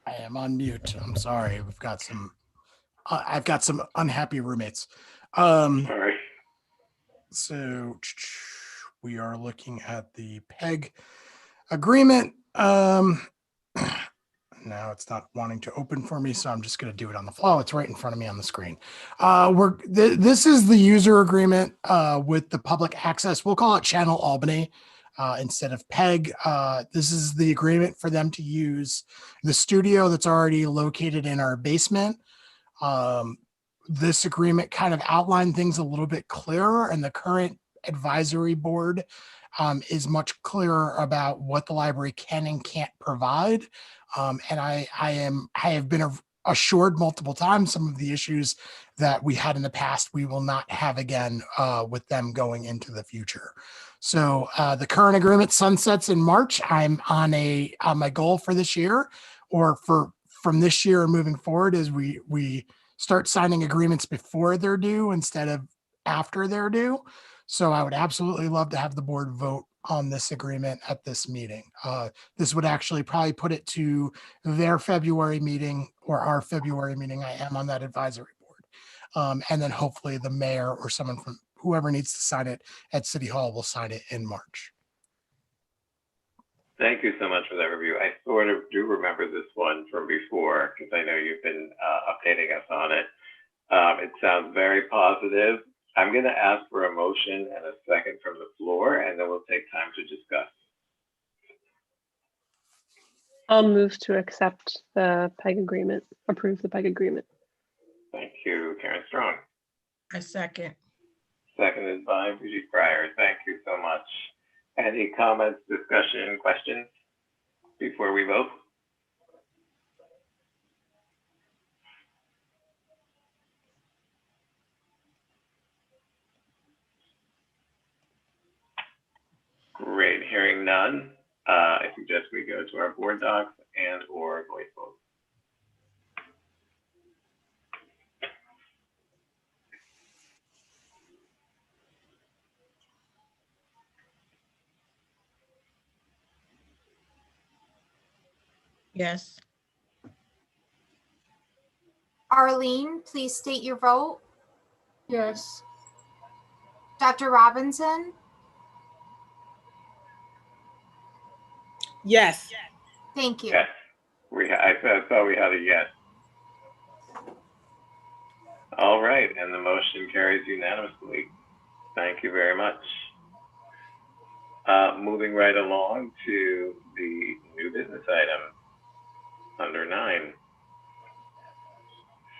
I am on mute. I'm sorry. We've got some, I've got some unhappy roommates. All right. So we are looking at the PEG agreement. Now it's not wanting to open for me, so I'm just going to do it on the fly. It's right in front of me on the screen. This is the user agreement with the public access. We'll call it Channel Albany instead of PEG. This is the agreement for them to use the studio that's already located in our basement. This agreement kind of outlined things a little bit clearer, and the current advisory board is much clearer about what the library can and can't provide. And I have been assured multiple times some of the issues that we had in the past we will not have again with them going into the future. So the current agreement sunsets in March. I'm on my goal for this year, or from this year and moving forward, is we start signing agreements before they're due instead of after they're due. So I would absolutely love to have the board vote on this agreement at this meeting. This would actually probably put it to their February meeting or our February meeting. I am on that advisory board. And then hopefully the mayor or someone from whoever needs to sign it at City Hall will sign it in March. Thank you so much for that review. I sort of do remember this one from before because I know you've been updating us on it. It sounds very positive. I'm going to ask for a motion and a second from the floor, and then we'll take time to discuss. I'll move to accept the PEG agreement, approve the PEG agreement. Thank you, Karen Strong. I second. Seconded by Brigitte Breyer. Thank you so much. Any comments, discussion, questions before we vote? Great, hearing none. I suggest we go to our board docs and or voice vote. Yes. Arlene, please state your vote. Yes. Dr. Robinson, Yes. thank you. Yes, I thought we had a yes. All right, and the motion carries unanimously. Thank you very much. Moving right along to the new business item under 9.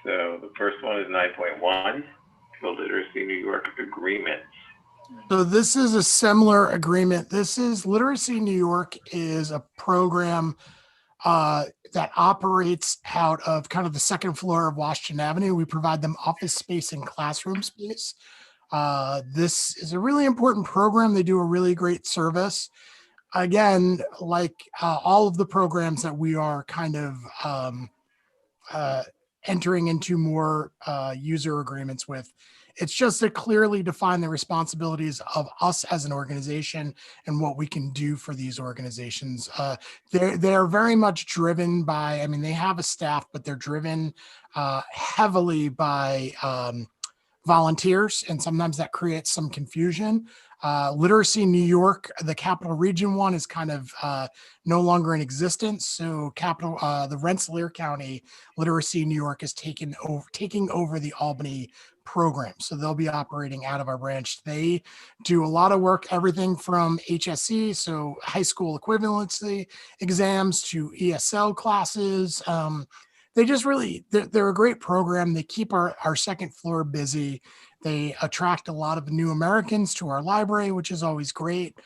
So the first one is 9.1, the Literacy New York Agreement. So this is a similar agreement. This is Literacy New York is a program that operates out of kind of the second floor of Washington Avenue. We provide them office space and classroom space. This is a really important program. They do a really great service. Again, like all of the programs that we are kind of entering into more user agreements with, it's just to clearly define the responsibilities of us as an organization and what we can do for these organizations. They're very much driven by, I mean, they have a staff, but they're driven heavily by volunteers, and sometimes that creates some confusion. Literacy New York, the Capital Region one, is kind of no longer in existence. So the Rensselaer County Literacy New York is taking over the Albany program. So they'll be operating out of our branch. They do a lot of work, everything from HSE, so high school equivalency exams, to ESL classes. They just really, they're a great program. They keep our second floor busy. They attract a lot of new Americans to our library, which is always great.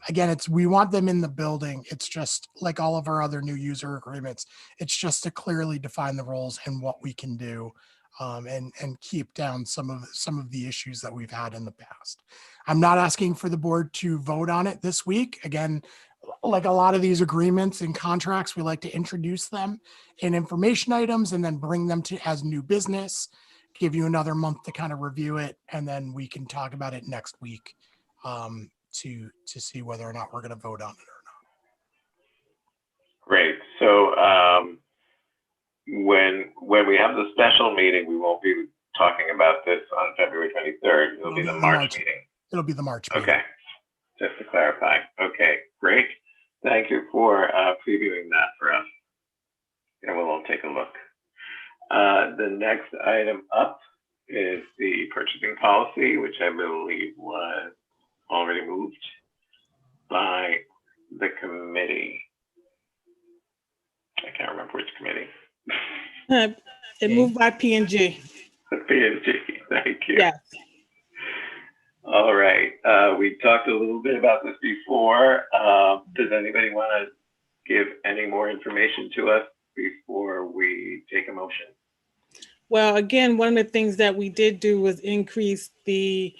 Again, we want them in the building. It's just like all of our other new user agreements. It's just to clearly define the roles and what we can do, and keep down some of the issues that we've had in the past. I'm not asking for the board to vote on it this week. Again, like a lot of these agreements and contracts, we like to introduce them in information items and then bring them to as new business, give you another month to kind of review it, and then we can talk about it next week to see whether or not we're going to vote on it or not. Great. So when we have the special meeting, we won't be talking about this on February 23rd. It'll be the March meeting. It'll be the March meeting. Okay. Just to clarify. Okay, great. Thank you for previewing that for us. And we'll all take a look. The next item up is the purchasing policy, which I believe was already moved by the committee. I can't remember which committee. It moved by P&G. The P&G, thank you. Yes. All right, we talked a little bit about this before. Does anybody want to give any more information to us before we take a motion? Well, again, one of the things that we did do was increase the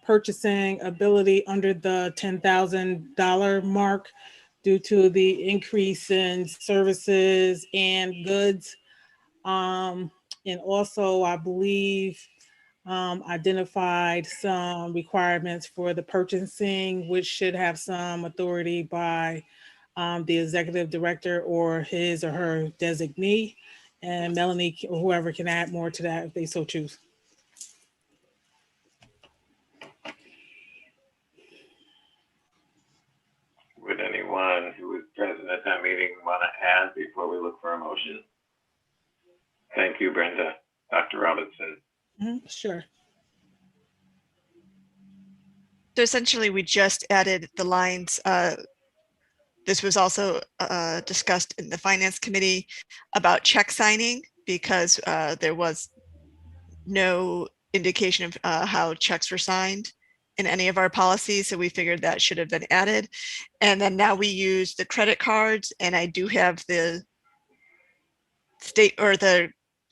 purchasing ability under the $10,000 mark due to the increase in services and goods. And also, I believe, identified some requirements for the purchasing, which should have some authority by the executive director or his or her designee. And Melanie or whoever can add more to that if they so choose. Would anyone who was present at that meeting want to add before we look for a motion? Thank you, Brenda. Dr. Robinson. Sure. So essentially, we just added the lines. This was also discussed in the Finance Committee about check signing, because there was no indication of how checks were signed in any of our policies. So we figured that should have been added. And then now we use the credit cards, and I do have the state or the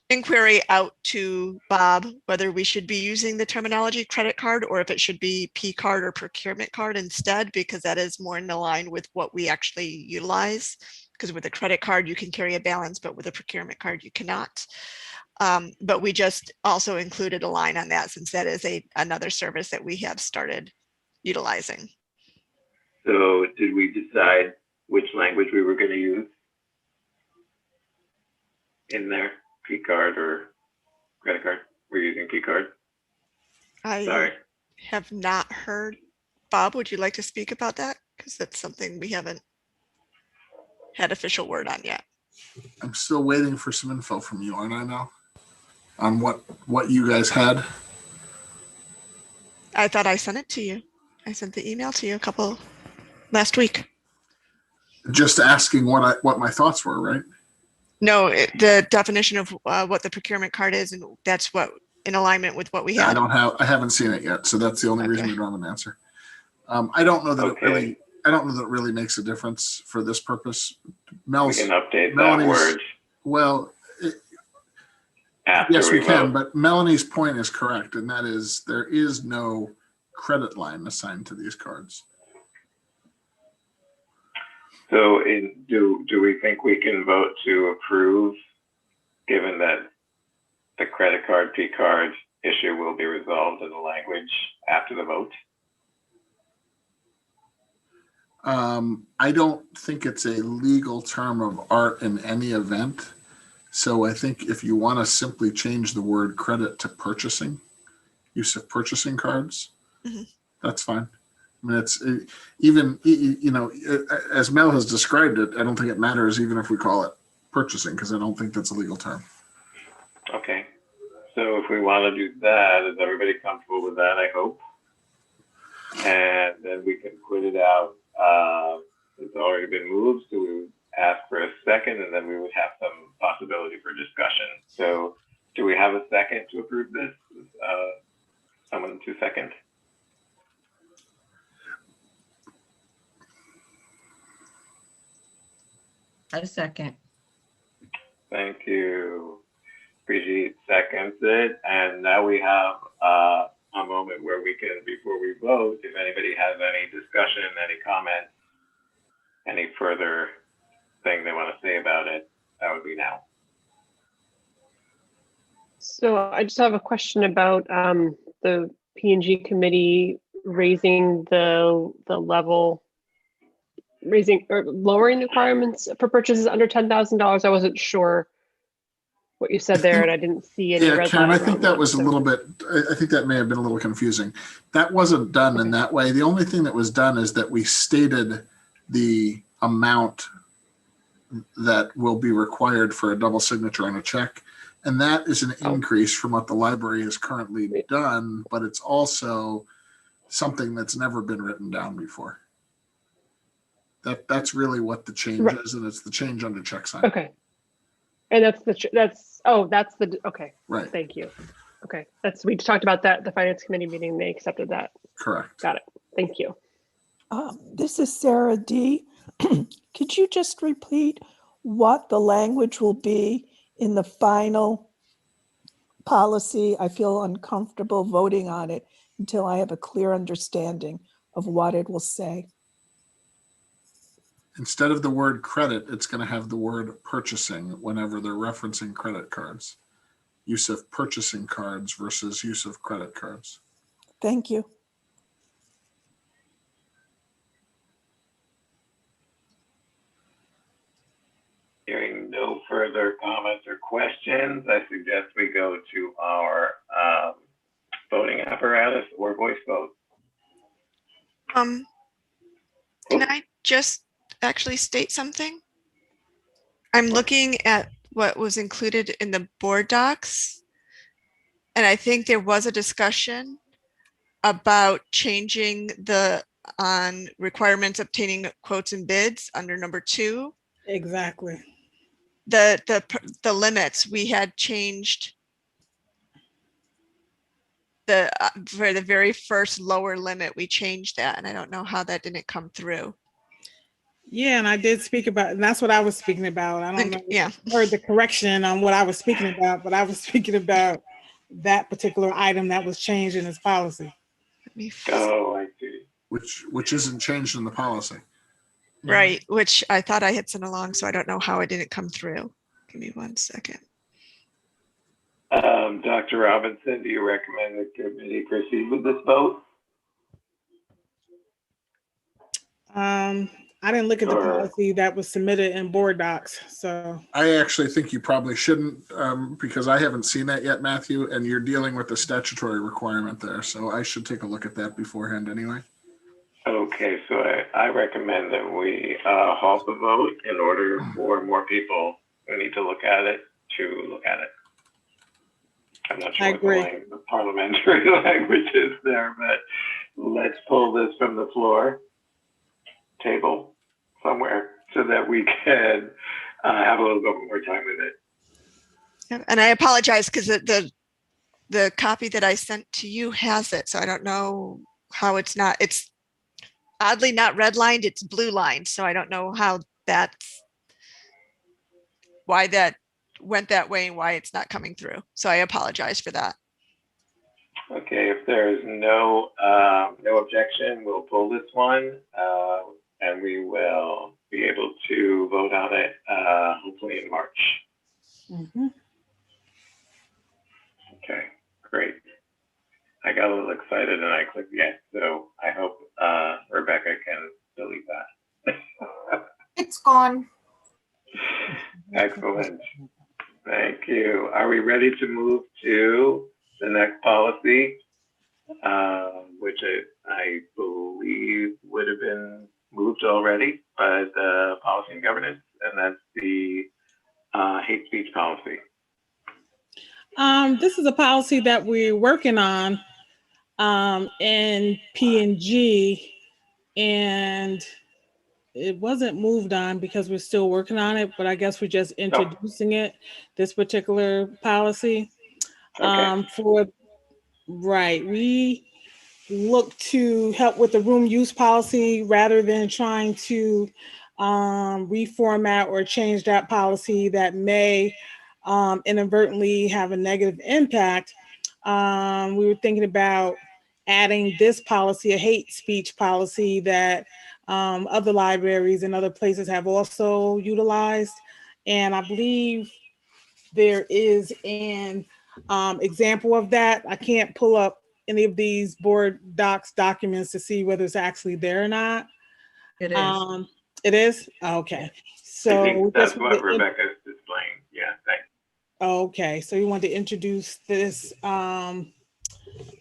inquiry out to Bob whether we should be using the terminology credit card or if it should be P card or procurement card instead, because that is more in line with what we actually utilize. Because with a credit card, you can carry a balance, but with a procurement card, you cannot. But we just also included a line on that, since that is another service that we have started utilizing. So did we decide which language we were going to use in there? P card or credit card? We're using P card. I have not heard. Bob, would you like to speak about that? Because that's something we haven't had official word on yet. I'm still waiting for some info from you, aren't I now? On what you guys had? I thought I sent it to you. I sent the email to you last week. Just asking what my thoughts were, right? No, the definition of what the procurement card is, and that's what in alignment with what we have. I haven't seen it yet, so that's the only reason we don't have an answer. I don't know that it really makes a difference for this purpose. We can update that word. Well, yes, we can, but Melanie's point is correct, and that is there is no credit line assigned to these cards. So do we think we can vote to approve, given that the credit card, P card issue will be resolved in the language after the vote? I don't think it's a legal term of art in any event. So I think if you want to simply change the word credit to purchasing, use of purchasing cards, that's fine. I mean, it's even, you know, as Mel has described it, I don't think it matters even if we call it purchasing, because I don't think that's a legal term. Okay. So if we want to do that, is everybody comfortable with that, I hope? And then we can put it out. It's already been moved, so we would ask for a second, and then we would have some possibility for discussion. So do we have a second to approve this? Someone to second? A second. Thank you. Brigitte seconds it. And now we have a moment where we can, before we vote, if anybody has any discussion, any comments, any further thing they want to say about it, that would be now. So I just have a question about the P&G committee raising the level, raising or lowering the requirements for purchases under $10,000. I wasn't sure what you said there, and I didn't see any. Yeah, red Karen, line I think around that was a so- little bit, I think that may have been a little confusing. That wasn't done in that way. The only thing that was done is that we stated the amount that will be required for a double signature on a check. And that is an increase from what the library has currently done, but it's also something that's never been written down before. That's really what the change is, and it's the change under check sign. Okay. And that's the okay. Right. Thank you. Okay. We talked about that at the finance committee meeting. They accepted that. Correct. Got it. Thank you. This is Sarah D. Could you just repeat what the language will be in the final policy? I feel uncomfortable voting on it until I have a clear understanding of what it will say. Instead of the word credit, it's going to have the word purchasing whenever they're referencing credit cards. Use of purchasing cards versus use of credit cards. Thank you. Hearing no further comments or questions, I suggest we go to our voting apparatus or voice vote. Can I just actually state something? I'm looking at what was included in the board docs. And I think there was a discussion about changing the on requirements obtaining quotes and bids under number 2. Exactly. The limits we had changed for the very first lower limit, we changed that, and I don't know how that didn't come through. Yeah, and I did speak about, and that's what I was speaking about. I don't know. Yeah. If you heard the correction on what I was speaking about, but I was speaking about that particular item that was changed in this policy. Oh, I see. Which isn't changed in the policy. Right, which I thought I had sent along, so I don't know how it didn't come through. Give me 1 second. Dr. Robinson, do you recommend the committee proceed with this vote? I didn't look at the policy that was submitted in board docs, so. I actually think you probably shouldn't, because I haven't seen that yet, Matthew, and you're dealing with the statutory requirement there. So I should take a look at that beforehand anyway. Okay, so I recommend that we halt the vote in order for more people who need to look at it to look at it. I'm not sure what the parliamentary language is there, but let's pull this from the floor table somewhere so that we can have a little bit more time with it. And I apologize because the copy that I sent to you has it, so I don't know how it's oddly not redlined, it's blue lined, so I don't know how why that went that way and why it's not coming through. So I apologize for that. Okay, if there's no objection, we'll pull this one and we will be able to vote on it hopefully in March. Mm-hmm. Okay, great. I got a little excited and I clicked yes, so I hope Rebecca can delete that. It's gone. Excellent. you. Are we ready to move to the next policy, which I believe would have been moved already by the Policy and Governance, and that's the hate speech policy. This is a policy that we're working on in P&G, and it wasn't moved on because we're still working on it, but I guess we're just introducing it, this particular policy. Okay. We look to help with the room use policy rather than trying to reformat or change that policy that may inadvertently have a negative impact. We were thinking about adding this policy, a hate speech policy that other libraries and other places have also utilized. And I believe there is an example of that. I can't pull up any of these board docs documents to see whether it's actually there or not. It is. It is? Okay. I So think that's what Rebecca's displaying. Yeah, thanks. okay, so you want to introduce this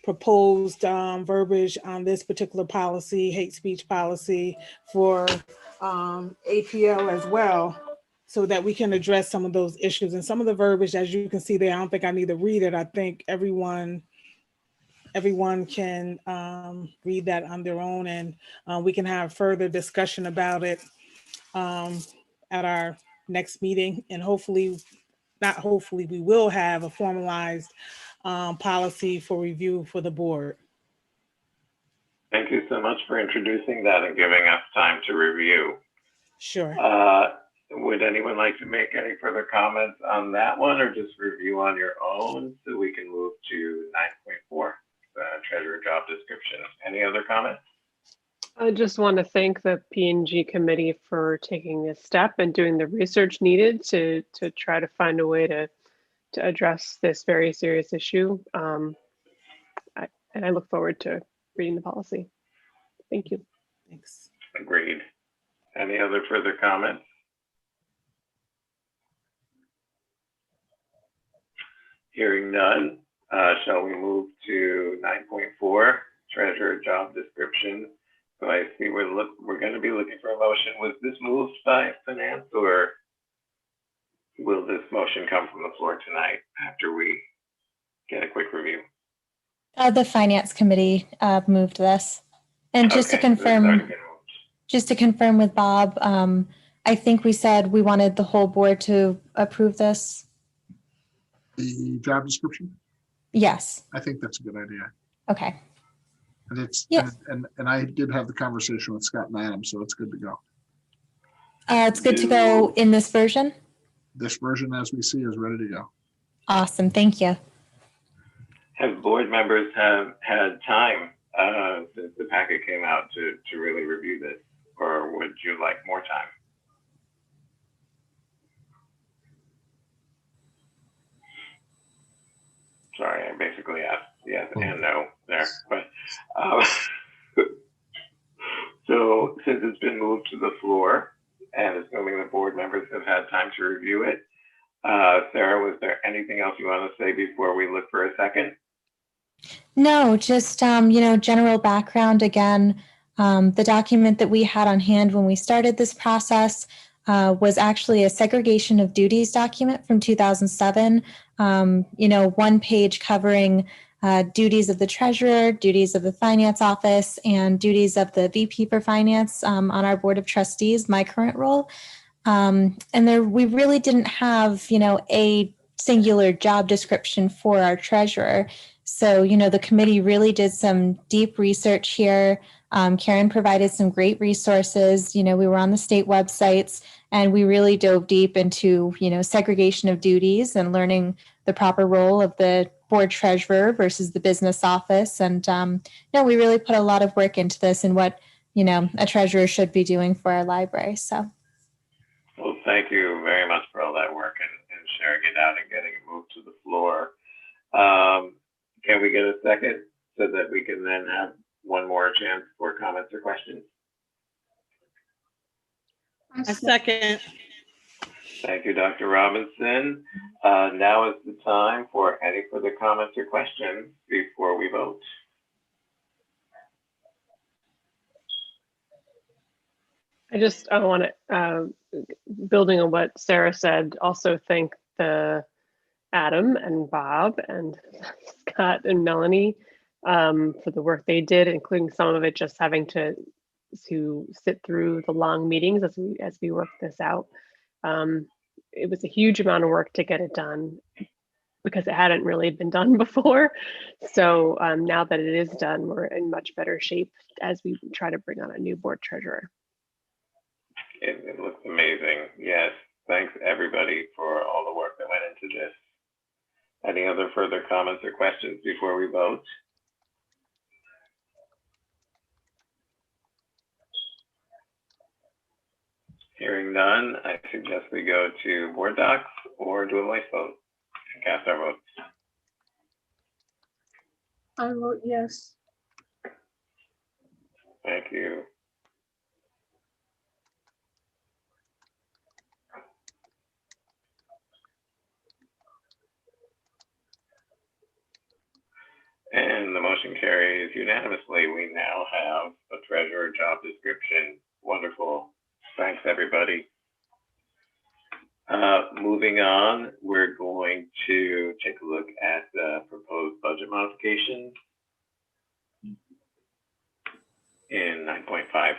proposed verbiage on this particular policy, hate speech policy for APL as well, so that we can address some of those issues. And some of the verbiage, as you can see there, I don't think I need to read it. I think everyone can read that on their own, and we can have further discussion about it at our next meeting. And hopefully, not hopefully, we will have a formalized policy for review for the board. Thank you so much for introducing that and giving us time to review. Sure. Would anyone like to make any further comments on that one, or just review on your own so we can move to 9.4, treasurer job description? Any other comments? I just want to thank the P&G committee for taking this step and doing the research needed to try to find a way to address this very serious issue. And I look forward to reading the policy. Thank you. Thanks. Agreed. Any other further comments? Hearing none, shall we move to 9.4, treasurer job description? So I see we're going to be looking for a motion. Was this moved by finance, or will this motion come from the floor tonight after we get a quick review? The finance committee moved this. And just to confirm, with Bob, I think we said we wanted the whole board to approve this. The job description? Yes. I think that's a good idea. Okay. And it's, Yes. and I did have the conversation with Scott and Adam, so it's good to go. It's good to go in this version. This version, as we see, is ready to go. Awesome. Thank you. Have board members have had time since the packet came out to really review this, or would you like more time? Sorry, I basically asked yes and no there, but so since it's been moved to the floor and assuming the board members have had time to review it, Sarah, was there anything else you want to say before we look for a second? No, just, general background again. The document that we had on hand when we started this process was actually a segregation of duties document from 2007. One page covering duties of the treasurer, duties of the finance office, and duties of the VP for finance on our board of trustees, my current role. And we really didn't have, a singular job description for our treasurer. So, the committee really did some deep research here. Karen provided some great resources. We were on the state websites, and we really dove deep into, segregation of duties and learning the proper role of the board treasurer versus the business office. And, we really put a lot of work into this and what, a treasurer should be doing for our library. So. Well, thank you very much for all that work and sharing it out and getting it moved to the floor. Can we get a second so that we can then have one more chance for comments or questions? A second. Thank you, Dr. Robinson. Now is the time for any further comments or questions before we vote. I want to, building on what Sarah said, also thank Adam and Bob and Scott and Melanie for the work they did, including some of it just having to sit through the long meetings as we work this out. It was a huge amount of work to get it done because it hadn't really been done before. So now that it is done, we're in much better shape as we try to bring on a new board treasurer. It looks amazing. Yes. Thanks everybody for all the work that went into this. Any other further comments or questions before we vote? Hearing none, I suggest we go to board docs or do a voice vote and cast our votes. I vote yes. Thank you. And the motion carries unanimously. We now have a treasurer job description. Wonderful. Thanks, everybody. Moving on, we're going to take a look at the proposed budget modifications in 9.5.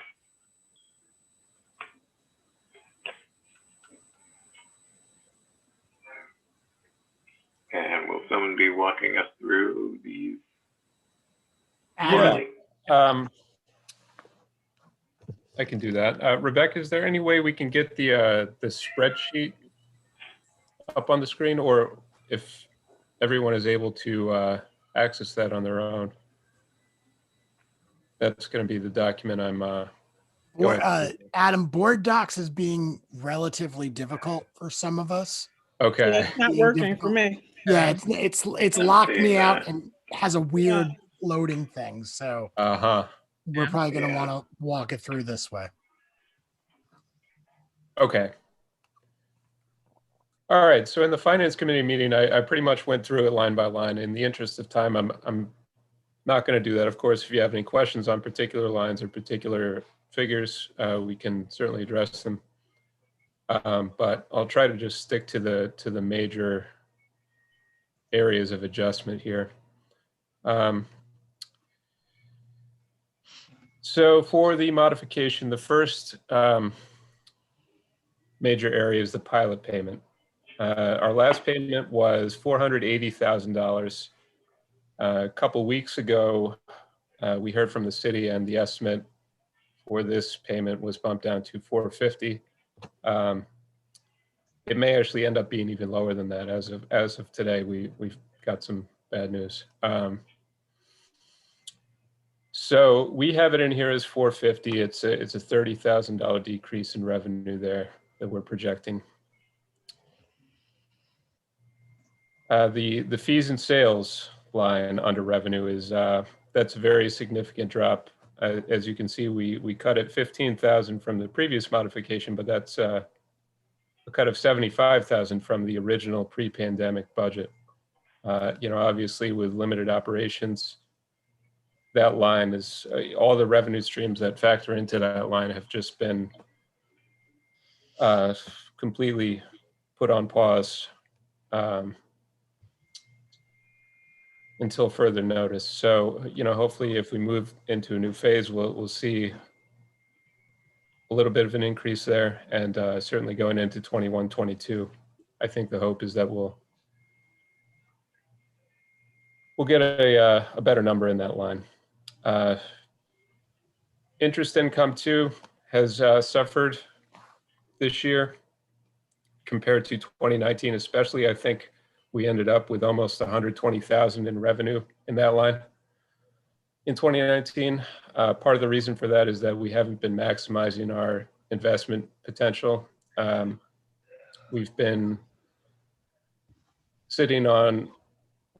And will someone be walking us through these? Yeah, I can do that. Rebecca, is there any way we can get the spreadsheet up on the screen, or if everyone is able to access that on their own? That's going to be the document I'm Adam, board docs is being relatively difficult for some of us. Okay. Yeah, it's not working for me. Yeah, it's locked me out and has a weird loading thing. So we're probably going to want to walk it through this way. Okay. All right. So in the finance committee meeting, I pretty much went through it line by line. In the interest of time, I'm not going to do that. Of course, if you have any questions on particular lines or particular figures, we can certainly address them. But I'll try to just stick to the major areas of adjustment here. So for the modification, the first major area is the pilot payment. Our last payment was $480,000. A couple weeks ago, we heard from the city, and the estimate for this payment was bumped down to $450,000. It may actually end up being even lower than that. As of today, we've got some bad news. So we have it in here as $450,000. It's a $30,000 decrease in revenue there that we're projecting. The fees and sales line under revenue is that's a very significant drop. As you can see, we cut it $15,000 from the previous modification, but that's a cut of $75,000 from the original pre-pandemic budget. Obviously with limited operations, that line is all the revenue streams that factor into that line have just been completely put on pause until further notice. So, hopefully if we move into a new phase, we'll see a little bit of an increase there, and certainly going into 21, 22, I think the hope is that we'll get a better number in that line. Interest income too has suffered this year compared to 2019, especially. I think we ended up with almost 120,000 in revenue in that line in 2019. Part of the reason for that is that we haven't been maximizing our investment potential. We've been sitting on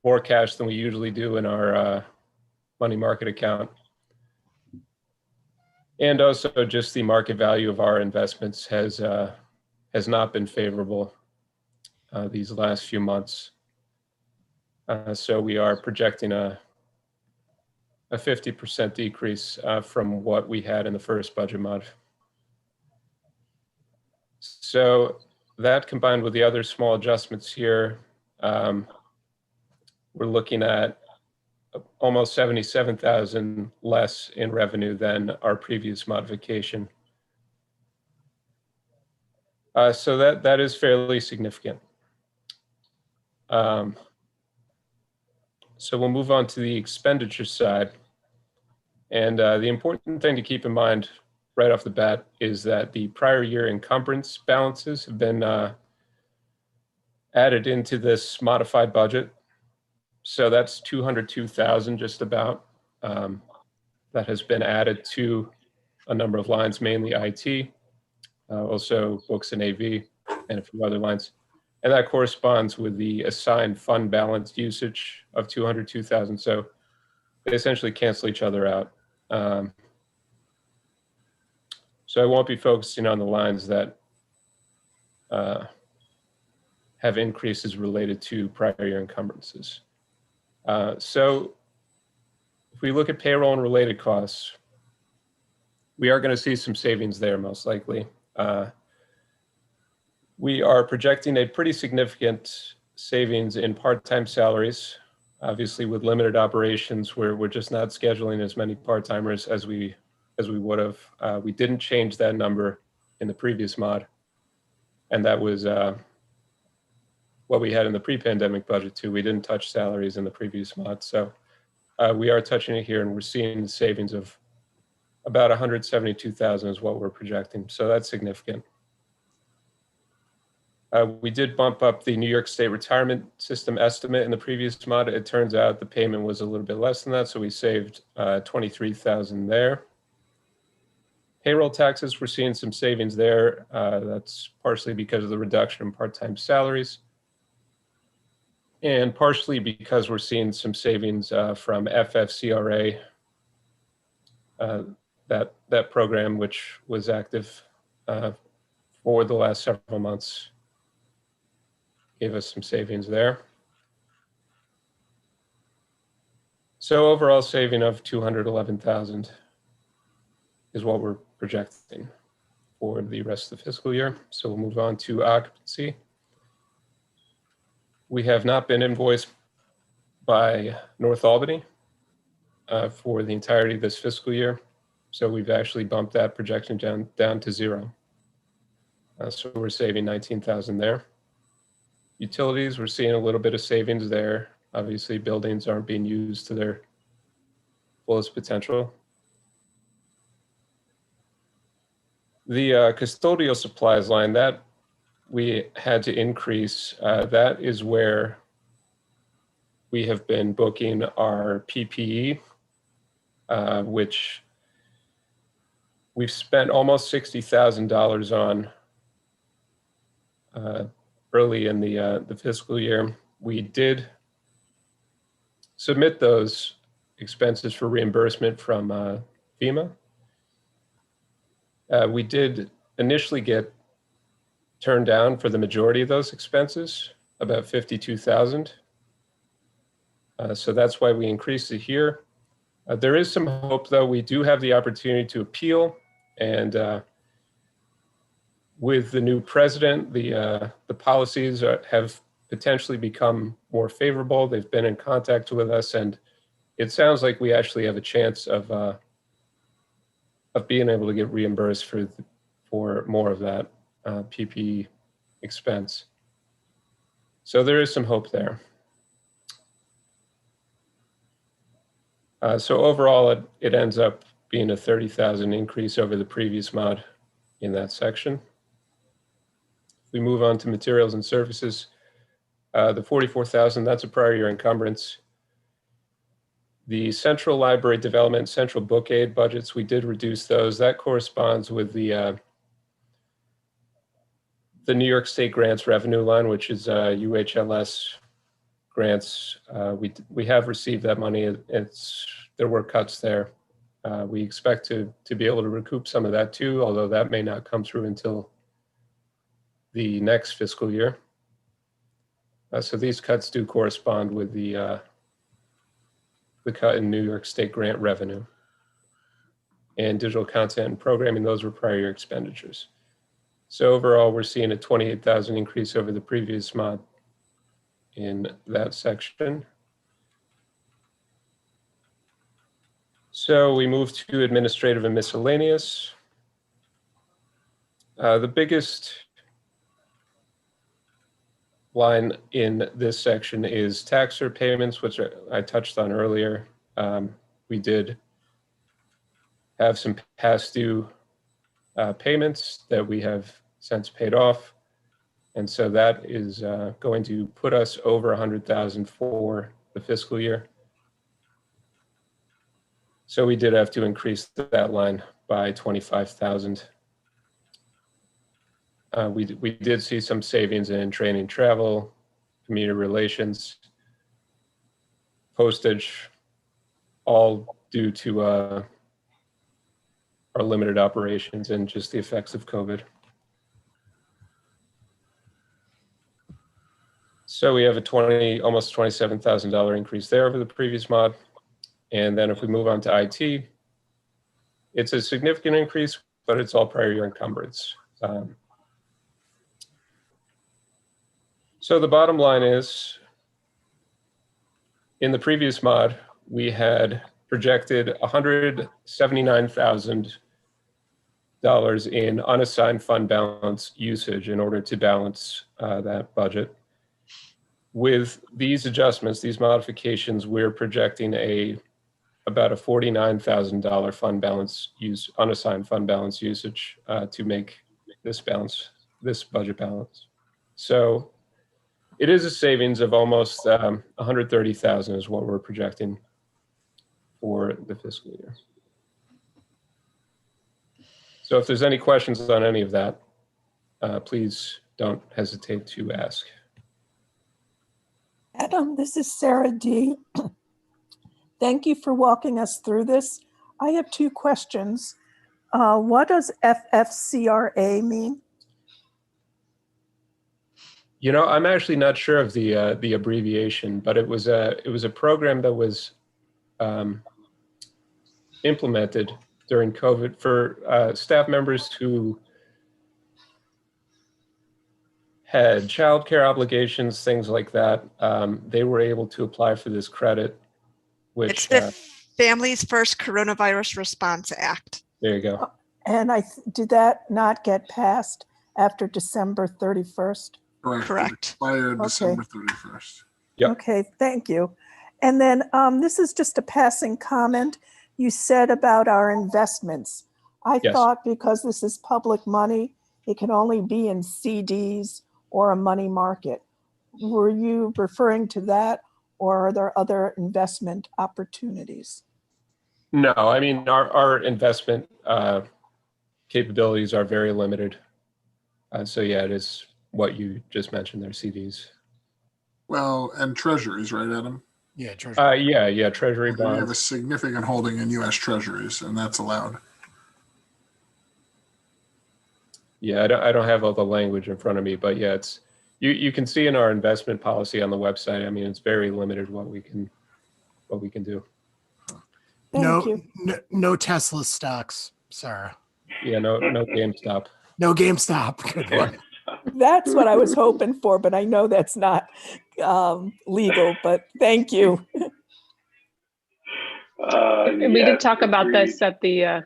more cash than we usually do in our money market account. And also just the market value of our investments has has not been favorable these last few months. So we are projecting a 50% decrease from what we had in the first budget mod. So that combined with the other small adjustments here, we're looking at almost 77,000 less in revenue than our previous modification. So that is fairly significant. So we'll move on to the expenditure side. And the important thing to keep in mind right off the bat is that the prior year encumbrance balances have been added into this modified budget. So that's 202,000 just about that has been added to a number of lines, mainly IT, also books and AV, and a few other lines. And that corresponds with the assigned fund balance usage of 202,000. So they essentially cancel each other out. So I won't be focusing on the lines that have increases related to prior year encumbrances. So if we look at payroll and related costs, we are going to see some savings there most likely. We are projecting a pretty significant savings in part-time salaries. Obviously, with limited operations, we're just not scheduling as many part-timers as we would have. We didn't change that number in the previous mod, and that was what we had in the pre-pandemic budget too. We didn't touch salaries in the previous mod, so we are touching it here, and we're seeing the savings of about 172,000 is what we're projecting. So that's significant. We did bump up the New York State retirement system estimate in the previous mod. It turns out the payment was a little bit less than that, so we saved 23,000 there. Payroll taxes, we're seeing some savings there. That's partially because of the reduction in part-time salaries, and partially because we're seeing some savings from FFCRA, that program which was active for the last several months. Gave us some savings there. So overall saving of 211,000 is what we're projecting for the rest of the fiscal year. So we'll move on to occupancy. We have not been invoiced by North Albany for the entirety of this fiscal year. So we've actually bumped that projection down to 0. So we're saving 19,000 there. Utilities, we're seeing a little bit of savings there. Obviously, buildings aren't being used to their fullest potential. The custodial supplies line, that we had to increase. That is where we have been booking our PPE, which we've spent almost $60,000 on early in the fiscal year. We did submit those expenses for reimbursement from FEMA. We did initially get turned down for the majority of those expenses, about 52,000. So that's why we increased it here. There is some hope, though. We do have the opportunity to appeal, and with the new president, the policies have potentially become more favorable. They've been in contact with us, and it sounds like we actually have a chance of being able to get reimbursed for more of that PPE expense. So there is some hope there. So overall, it ends up being a 30,000 increase over the previous mod in that section. We move on to materials and services. The 44,000, that's a prior year encumbrance. The central library development, central book aid budgets, we did reduce those. That corresponds with the New York State grants revenue line, which is UHLS grants. We have received that money. There were cuts there. We expect to be able to recoup some of that too, although that may not come through until the next fiscal year. So these cuts do correspond with the cut in New York State grant revenue. And digital content and programming, those were prior year expenditures. So overall, we're seeing a 28,000 increase over the previous mod in that section. So we move to administrative and miscellaneous. The biggest line in this section is tax repayments, which I touched on earlier. We did have some past due payments that we have since paid off. And so that is going to put us over 100,000 for the fiscal year. So we did have to increase that line by 25,000. We did see some savings in training, travel, community relations, postage, all due to our limited operations and just the effects of COVID. So we have a almost $27,000 increase there over the previous mod. And then if we move on to IT, it's a significant increase, but it's all prior year encumbrance. So the bottom line is, in the previous mod, we had projected $179,000 in unassigned fund balance usage in order to balance that budget. With these adjustments, these modifications, we're projecting about a $49,000 fund balance unassigned fund balance usage to make this budget balance. So it is a savings of almost 130,000 is what we're projecting for the fiscal year. So if there's any questions on any of that, please don't hesitate to ask. Adam, this is Sarah D. Thank you for walking us through this. I have two questions. What does FFCRA mean? You know, I'm actually not sure of the abbreviation, but it was a program that was implemented during COVID for staff members who had childcare obligations, things like that. They were able to apply for this credit, which It's the Families First Coronavirus Response Act. There you go. And did that not get passed after December 31st? Correct. It expired December 31st. Yep. Okay, thank you. And then this is just a passing comment. You said about our investments. I Yes. thought because this is public money, it can only be in CDs or a money market. Were you referring to that, or are there other investment opportunities? No, I mean, our investment capabilities are very limited. So yeah, it is what you just mentioned there, CDs. Well, and treasuries, right, Adam? Yeah, Treasury. Yeah, treasury You have a bonds. significant holding in U.S. treasuries, and that's allowed. Yeah, I don't have all the language in front of me, but yeah, it's you can see in our investment policy on the website. I mean, it's very limited what we can do. No Tesla stocks, Sarah. Yeah, no GameStop. No GameStop. Good one. That's what I was hoping for, but I know that's not legal, but thank you. And we yes, did talk about agreed. this at the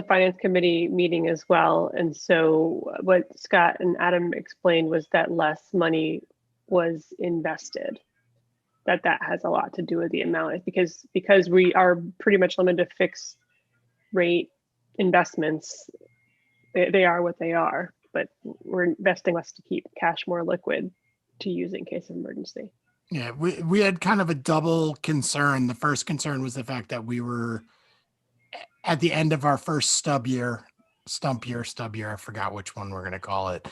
finance committee meeting as well. And so what Scott and Adam explained was that less money was invested, that has a lot to do with the amount, because we are pretty much limited to fixed rate investments. They are what they are, but we're investing less to keep cash more liquid to use in case of emergency. Yeah, we had kind of a double concern. The first concern was the fact that we were at the end of our first stump year, I forgot which one we're going to call it.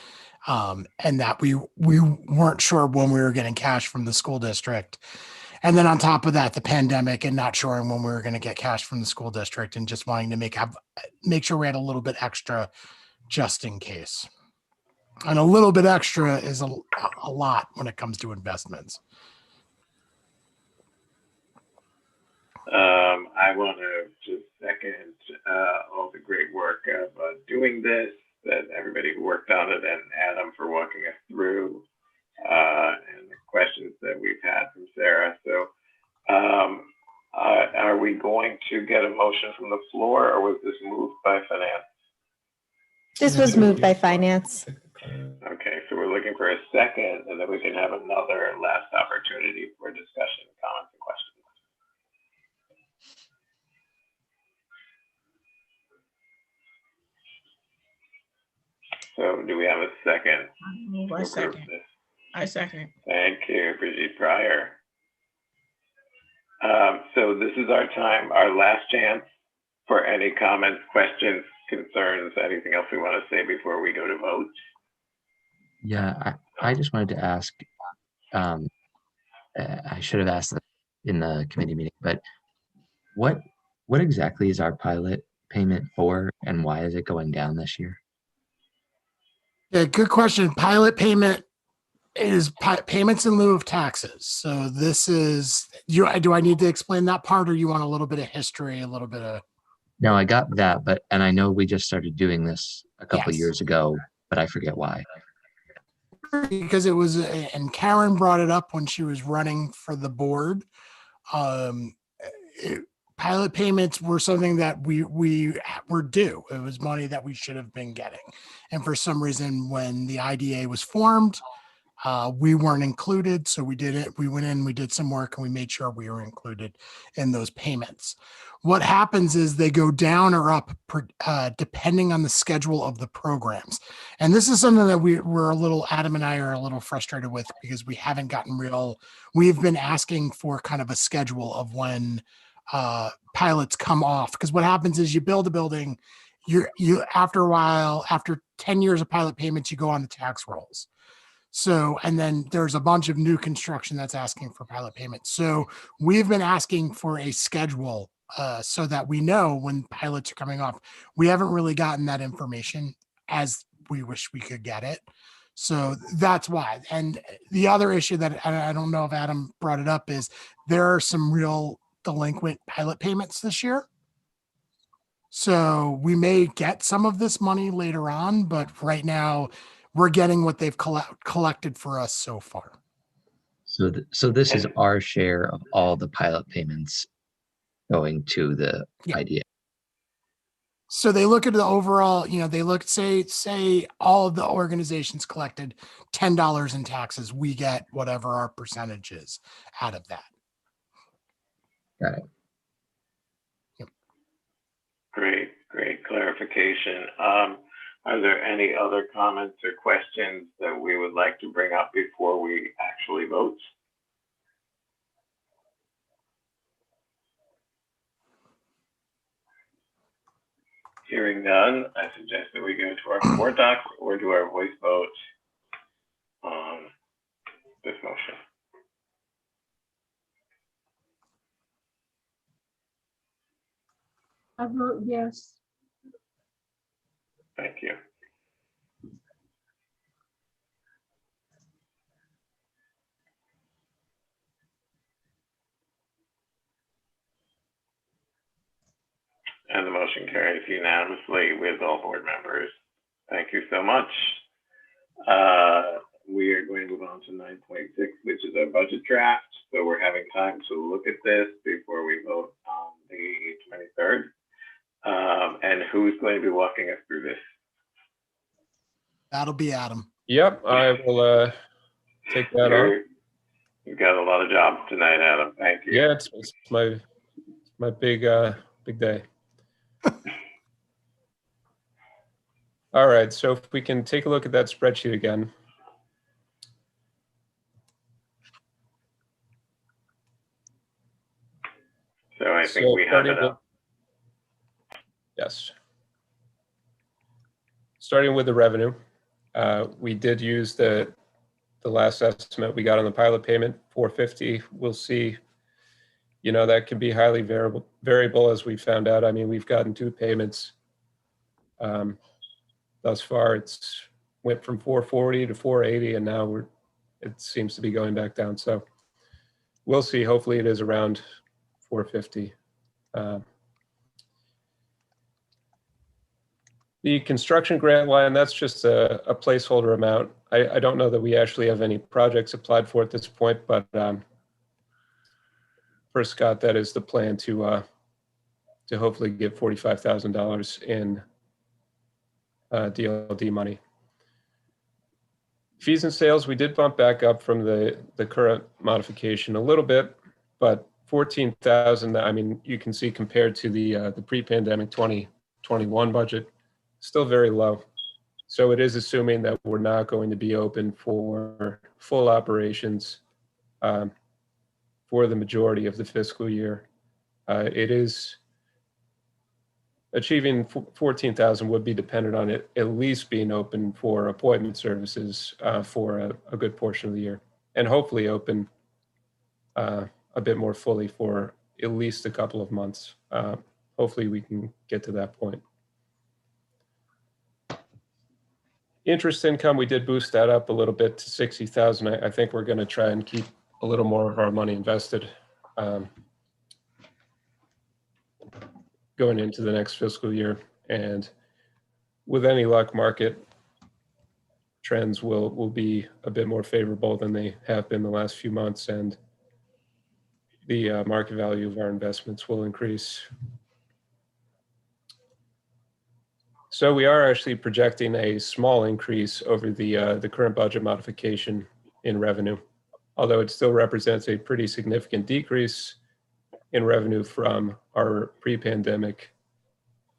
And that we weren't sure when we were getting cash from the school district. And then on top of that, the pandemic and not sure when we were going to get cash from the school district, and just wanting to make sure we had a little bit extra just in case. And a little bit extra is a lot when it comes to investments. I want to just second all the great work of doing this, that everybody who worked on it, and Adam for walking us through and the questions that we've had from Sarah. So are we going to get a motion from the floor, or was this moved by finance? This was moved by finance. Okay, so we're looking for a second, and then we can have another last opportunity for discussion, comments, and questions. So do we have a second? I second. I second. Thank you, Brigitte Pryor. So this is our time, our last chance for any comments, questions, concerns, anything else we want to say before we go to vote. Yeah, I just wanted to ask, I should have asked in the committee meeting, but what exactly is our pilot payment for, and why is it going down this year? Yeah, good question. Pilot payment is payments in lieu of taxes. So this is, do I need to explain that part, or you want a little bit of history, a little bit of? No, I got that, and I know we just started doing this a couple Yes. years ago, but I forget why. Because it was, and Karen brought it up when she was running for the board. Pilot payments were something that we were due. It was money that we should have been getting. And for some reason, when the IDA was formed, we weren't included. So we did it. We went in, we did some work, and we made sure we were included in those payments. What happens is they go down or up depending on the schedule of the programs. And this is something that we're a little, Adam and I are a little frustrated with, because we haven't gotten we've been asking for kind of a schedule of when pilots come off. Because what happens is you build a building, you after a while, after 10 years of pilot payments, you go on the tax rolls. So, and then there's a bunch of new construction that's asking for pilot payments. So we've been asking for a schedule so that we know when pilots are coming off. We haven't really gotten that information as we wish we could get it. So that's why. And the other issue that I don't know if Adam brought it up is there are some real delinquent pilot payments this year. So we may get some of this money later on, but right now we're getting what they've collected for us so far. So this is our share of all the pilot payments going to the IDA. So they look at the overall, they look, say all of the organizations collected $10 in taxes. We get whatever our percentage is out of that. Got it. Yep. Great clarification. Are there any other comments or questions that we would like to bring up before we actually vote? Hearing none, I suggest that we go to our board docs or do our voice vote on this motion. I vote yes. Thank you. And the motion carries unanimously with all board members. Thank you so much. We are going to move on to 9.6, which is our budget draft. So we're having time to look at this before we vote on the 23rd. And who's going to be walking us through this? That'll be Adam. Yep, I will take that on. You've got a lot of jobs tonight, Adam. Thank you. Yeah, it's my big day. All right, so if we can take a look at that spreadsheet again. So I think we have it up. Yes. Starting with the revenue, we did use the last estimate we got on the pilot payment, 450. We'll see, that can be highly variable as we found out. I mean, we've gotten 2 payments thus far. It's went from 440 to 480, and now it seems to be going back down. So we'll see. Hopefully it is around 450. The construction grant line, that's just a placeholder amount. I don't know that we actually have any projects applied for at this point, but for Scott, that is the plan to hopefully get $45,000 in DLD money. Fees and sales, we did bump back up from the current modification a little bit, but 14,000, I mean, you can see compared to the pre-pandemic 2021 budget, still very low. So it is assuming that we're not going to be open for full operations for the majority of the fiscal year. It is achieving 14,000 would be dependent on it at least being open for appointment services for a good portion of the year, and hopefully open a bit more fully for at least a couple of months. Hopefully we can get to that point. Interest income, we did boost that up a little bit to 60,000. I think we're going to try and keep a little more of our money invested going into the next fiscal year. And with any luck, market trends will be a bit more favorable than they have been the last few months, and the market value of our investments will increase. So we are actually projecting a small increase over the current budget modification in revenue, although it still represents a pretty significant decrease in revenue from our pre-pandemic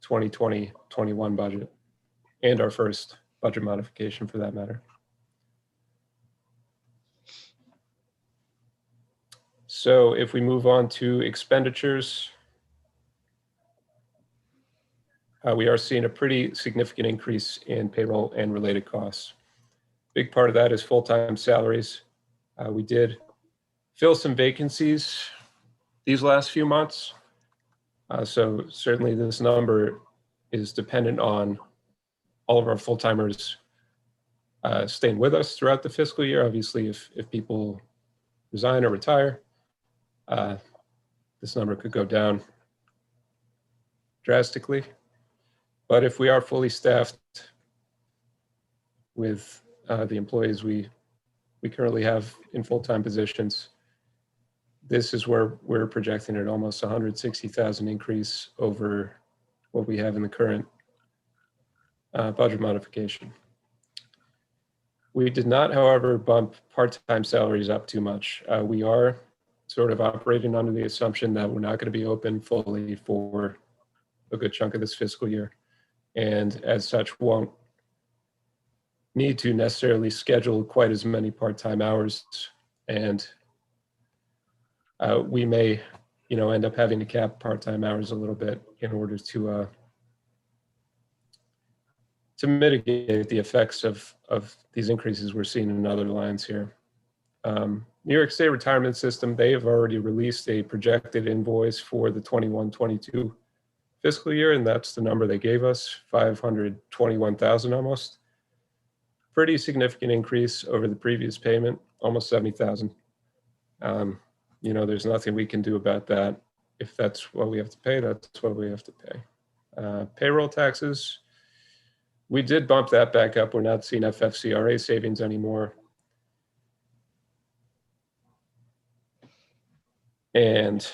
2020-21 budget, and our first budget modification for that matter. So if we move on to expenditures, we are seeing a pretty significant increase in payroll and related costs. Big part of that is full-time salaries. We did fill some vacancies these last few months. So certainly this number is dependent on all of our full-timers staying with us throughout the fiscal year. Obviously, if people resign or retire, this number could go down drastically. But if we are fully staffed with the employees we currently have in full-time positions, this is where we're projecting at almost 160,000 increase over what we have in the current budget modification. We did not, however, bump part-time salaries up too much. We are sort of operating under the assumption that we're not going to be open fully for a good chunk of this fiscal year, and as such won't need to necessarily schedule quite as many part-time hours, and we may, end up having to cap part-time hours a little bit in order to mitigate the effects of these increases we're seeing in other lines here. New York State Retirement System, they have already released a projected invoice for the 21-22 fiscal year, and that's the number they gave us, 521,000 almost. Pretty significant increase over the previous payment, almost 70,000. There's nothing we can do about that. If that's what we have to pay, that's what we have to pay. Payroll taxes, we did bump that back up. We're not seeing FFCRA savings anymore. And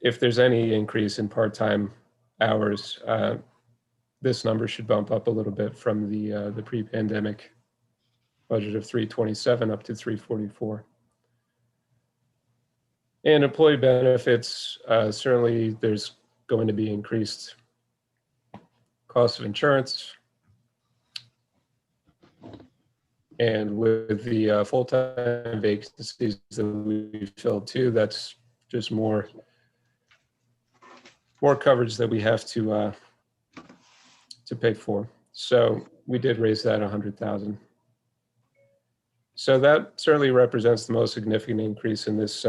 if there's any increase in part-time hours, this number should bump up a little bit from the pre-pandemic budget of 327 up to 344. And employee benefits, certainly there's going to be increased cost of insurance. And with the full-time vacancies that we filled too, that's just more coverage that we have to pay for. So we did raise that 100,000. So that certainly represents the most significant increase in this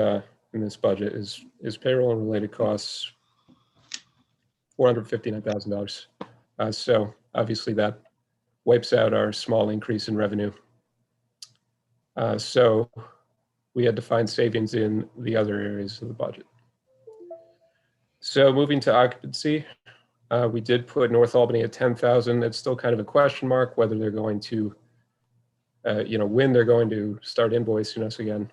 budget is payroll and related costs, $459,000. So obviously that wipes out our small increase in revenue. So we had to find savings in the other areas of the budget. So moving to occupancy, we did put North Albany at 10,000. It's still kind of a question mark whether they're going to, when they're going to start invoicing us again.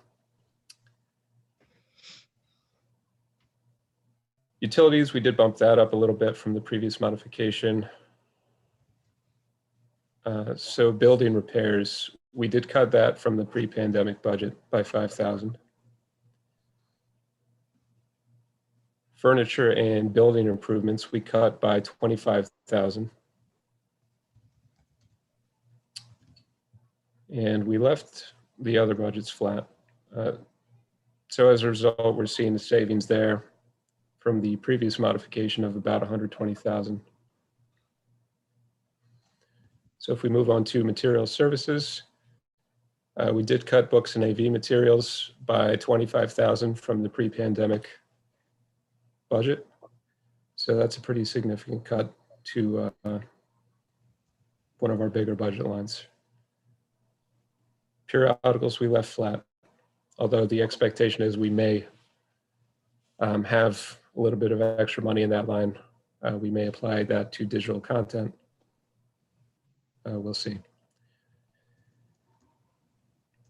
Utilities, we did bump that up a little bit from the previous modification. So building repairs, we did cut that from the pre-pandemic budget by 5,000. Furniture and building improvements, we cut by 25,000. And we left the other budgets flat. So as a result, we're seeing the savings there from the previous modification of about 120,000. So if we move on to material services, we did cut books and AV materials by 25,000 from the pre-pandemic budget. So that's a pretty significant cut to one of our bigger budget lines. Periodicals we left flat, although the expectation is we may have a little bit of extra money in that line. We may apply that to digital content. We'll see.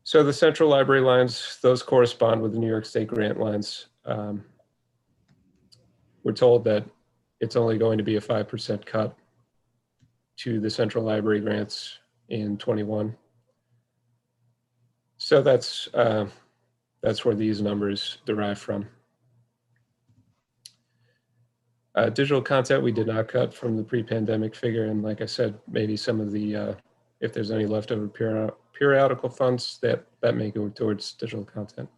So the central library lines, those correspond with the New York State grant lines. We're told that it's only going to be a 5% cut to the central library grants in 21. So that's where these numbers derive from. Digital content we did not cut from the pre-pandemic figure, and like I said, maybe some of the if there's any leftover periodical funds that may go towards digital content.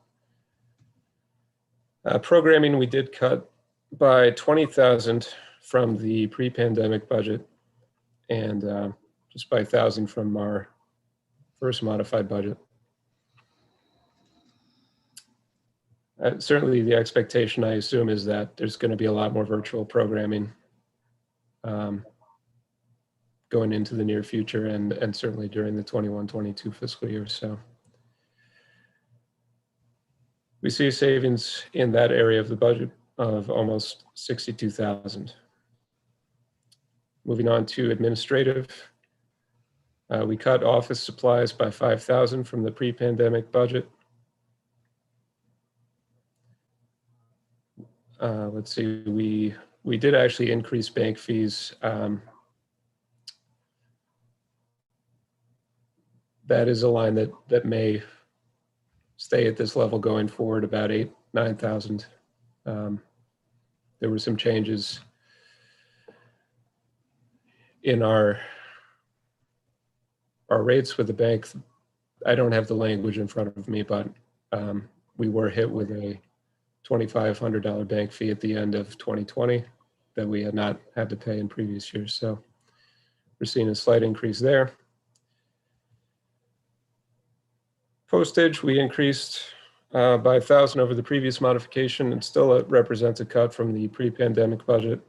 Programming we did cut by 20,000 from the pre-pandemic budget, and just by 1,000 from our first modified budget. Certainly the expectation, I assume, is that there's going to be a lot more virtual programming going into the near future, and certainly during the 21-22 fiscal year. So we see savings in that area of the budget of almost 62,000. Moving on to administrative, we cut office supplies by 5,000 from the pre-pandemic budget. Let's see, we did actually increase bank fees. That is a line that may stay at this level going forward, about 9,000. There were some changes in our rates with the bank. I don't have the language in front of me, but we were hit with a $2,500 bank fee at the end of 2020 that we had not had to pay in previous years. So we're seeing a slight increase there. Postage, we increased by 1,000 over the previous modification, and still it represents a cut from the pre-pandemic budget.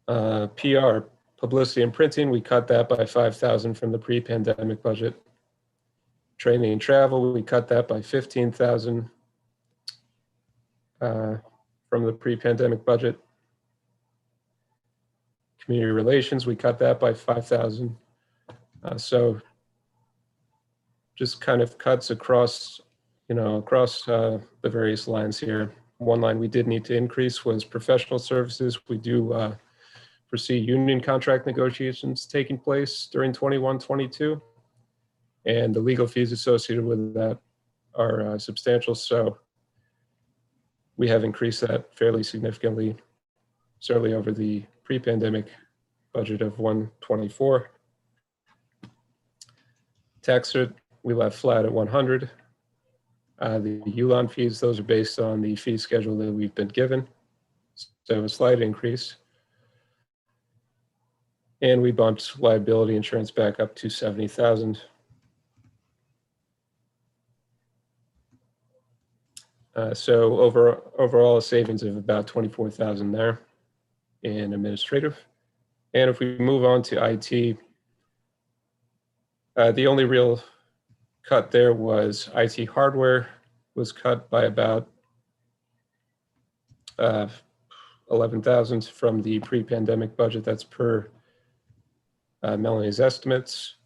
PR, publicity and printing, we cut that by 5,000 from the pre-pandemic budget. Training and travel, we cut that by 15,000 from the pre-pandemic budget. Community relations, we cut that by 5,000. So just kind of cuts across, the various lines here. One line we did need to increase was professional services. We do foresee union contract negotiations taking place during 21-22. And the legal fees associated with that are substantial. So we have increased that fairly significantly, certainly over the pre-pandemic budget of 124. Tax cert, we left flat at 100. The ULON fees, those are based on the fee schedule that we've been given. So a slight increase. And we bumped liability insurance back up to 70,000. So overall a savings of about 24,000 there in administrative. And if we move on to IT, the only real cut there was IT hardware was cut by about 11,000 from the pre-pandemic budget. That's per Melanie's estimates.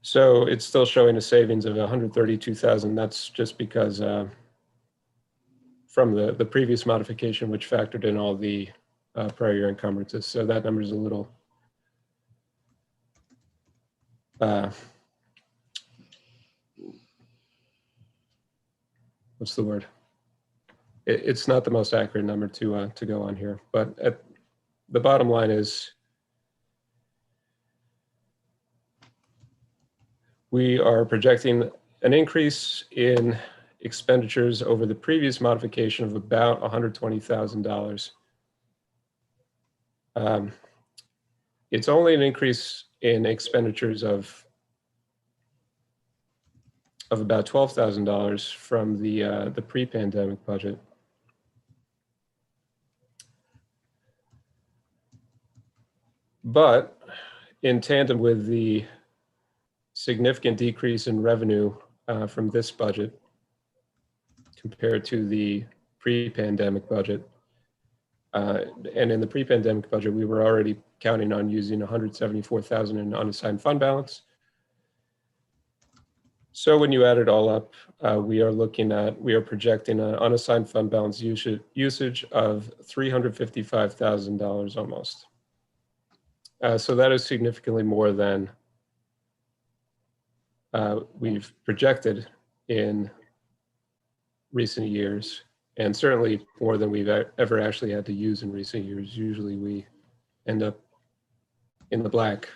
So it's still showing a savings of 132,000. That's just because from the previous modification, which factored in all the prior year encumbrances. So that number is a little what's the word? It's not the most accurate number to go on here, but the bottom line is we are projecting an increase in expenditures over the previous modification of about $120,000. It's only an increase in expenditures of about $12,000 from the pre-pandemic budget. But in tandem with the significant decrease in revenue from this budget compared to the pre-pandemic budget, and in the pre-pandemic budget, we were already counting on using $174,000 in unassigned fund balance. So when you add it all up, we are projecting an unassigned fund balance usage of $355,000 almost. So that is significantly more than we've projected in recent years, and certainly more than we've ever actually had to use in recent years. Usually we end up in the black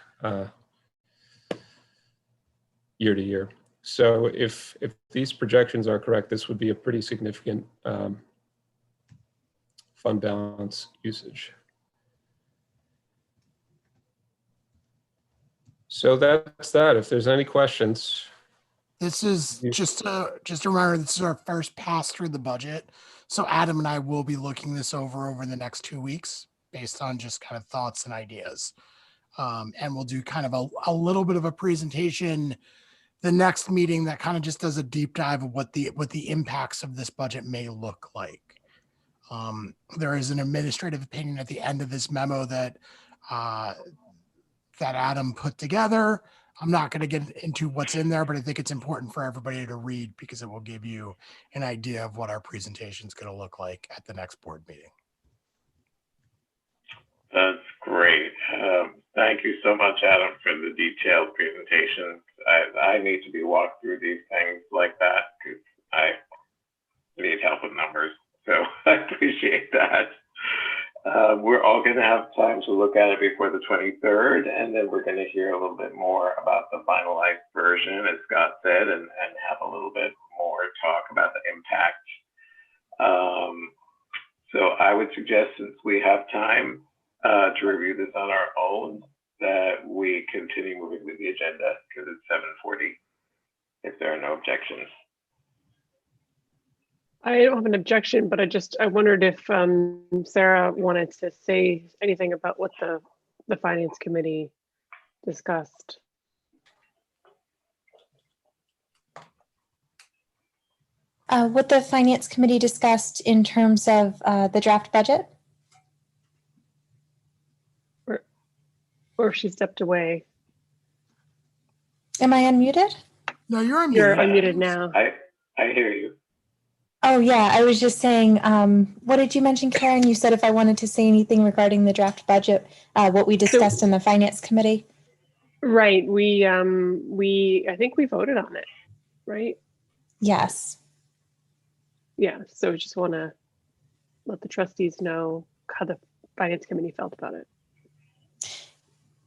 year to year. So if these projections are correct, this would be a pretty significant fund balance usage. So that's that. If there's any questions. This is just a reminder, this is our first pass through the budget. So Adam and I will be looking this over the next 2 weeks based on just kind of thoughts and ideas. And we'll do kind of a little bit of a presentation the next meeting that kind of just does a deep dive of what the impacts of this budget may look like. There is an administrative opinion at the end of this memo that Adam put together. I'm not going to get into what's in there, but I think it's important for everybody to read because it will give you an idea of what our presentation is going to look like at the next board meeting. That's great. Thank you so much, Adam, for the detailed presentation. I need to be walked through these things like that because I need help with numbers. So I appreciate that. We're all going to have time to look at it before the 23rd, and then we're going to hear a little bit more about the finalized version, as Scott said, and have a little bit more talk about the impact. So I would suggest, since we have time to review this on our own, that we continue moving with the agenda because it's 7:40, if there are no objections. I don't have an objection, but I wondered if Sarah wanted to say anything about what the Finance Committee discussed. What the Finance Committee discussed in terms of the draft budget? Or she stepped away. Am I unmuted? No, you're unmuted. You're unmuted now. I hear you. Oh, yeah, I was just saying, what did you mention, Karen? You said if I wanted to say anything regarding the draft budget, what we discussed in the Finance Committee? Right, I think we voted on it, right? Yes. Yeah, so I just want to let the trustees know how the Finance Committee felt about it.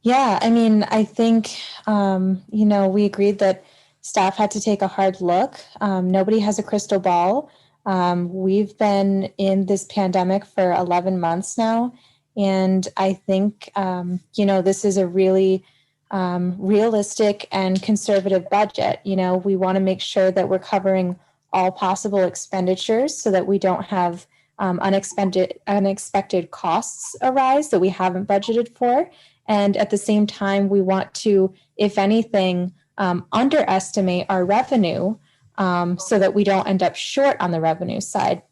Yeah, I mean, I think, we agreed that staff had to take a hard look. Nobody has a crystal ball. We've been in this pandemic for 11 months now. And I think, this is a really realistic and conservative budget. We want to make sure that we're covering all possible expenditures so that we don't have unexpected costs arise that we haven't budgeted for. And at the same time, we want to, if anything, underestimate our revenue so that we don't end up short on the revenue side.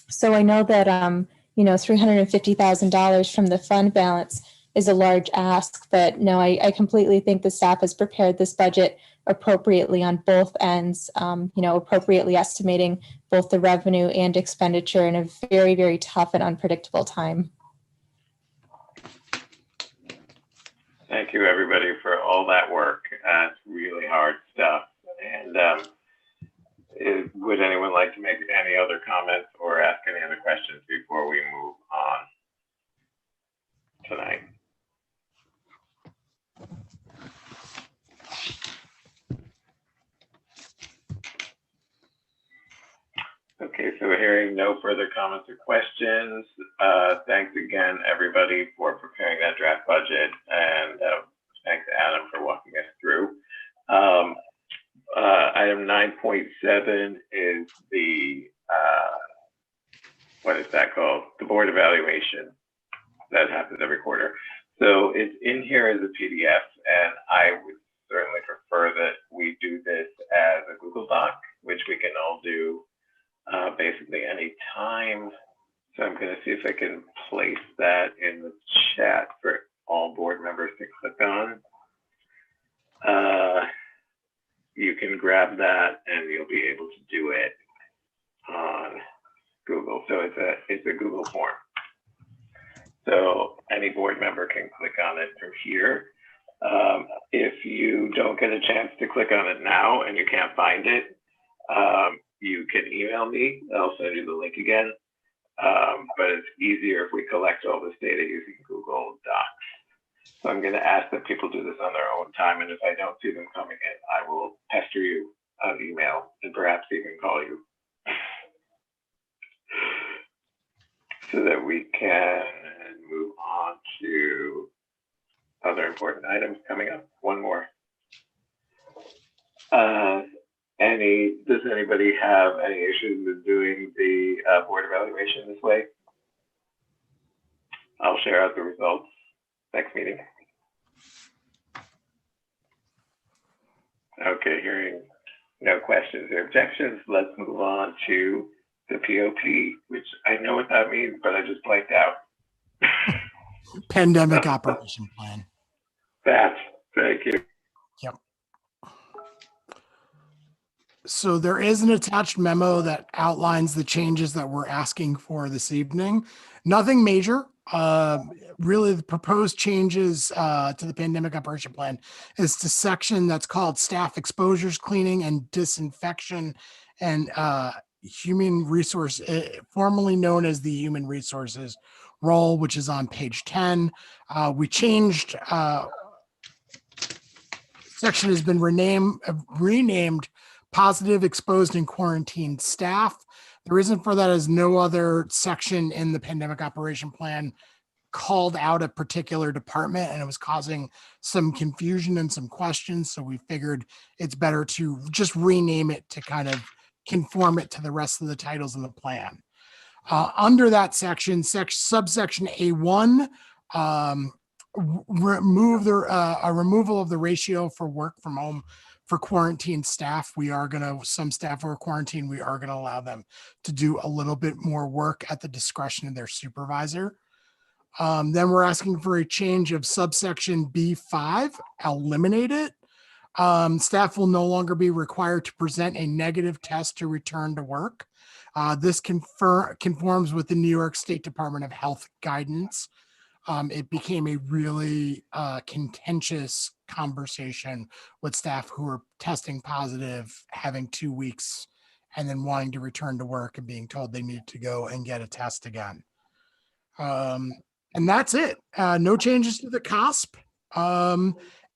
So I know that, $350,000 from the fund balance is a large ask, but no, I completely think the staff has prepared this budget appropriately on both ends, appropriately estimating both the revenue and expenditure in a very, very tough and unpredictable time. Thank you, everybody, for all that work. It's really hard stuff. And would anyone like to make any other comments or ask any other questions before we move on tonight? Okay, so we're hearing no further comments or questions. Thanks again, everybody, for preparing that draft budget, and thanks, Adam, for walking us through. Item 9.7 is the, what is that called? The board evaluation. That happens every quarter. So it's in here as a PDF, and I would certainly prefer that we do this as a Google Doc, which we can all do basically any time. So I'm going to see if I can place that in the chat for all board members to click on. You can grab that and you'll be able to do it on Google. So it's a Google form. So any board member can click on it from here. If you don't get a chance to click on it now and you can't find it, you can email me. I'll send you the link again. But it's easier if we collect all this data using Google Docs. So I'm going to ask that people do this on their own time. And if I don't see them coming in, I will pester you on email and perhaps even call you so that we can move on to other important items coming up. One more. Does anybody have any issues with doing the board evaluation this way? I'll share out the results next meeting. Okay, hearing no questions or objections, let's move on to the POP, which I know what that means, but I just blanked out. Pandemic Operation Plan. Thank you. Yep. So there is an attached memo that outlines the changes that we're asking for this evening. Nothing major. Really, the proposed changes to the Pandemic Operation Plan is to section that's called Staff Exposures Cleaning and Disinfection and Human Resource, formerly known as the Human Resources role, which is on page 10. We changed, section has been renamed Positive, Exposed, and Quarantined Staff. The reason for that is no other section in the Pandemic Operation Plan called out a particular department, and it was causing some confusion and some questions. So we figured it's better to just rename it to kind of conform it to the rest of the titles in the plan. Under that section, subsection A1, removal of the ratio for work from home for quarantined staff. Some staff who are quarantined, we are going to allow them to do a little bit more work at the discretion of their supervisor. Then we're asking for a change of subsection B5, eliminate it. Staff will no longer be required to present a negative test to return to work. This conforms with the New York State Department of Health guidance. It became a really contentious conversation with staff who were testing positive, having 2 weeks, and then wanting to return to work and being told they need to go and get a test again. And that's it. No changes to the COSP.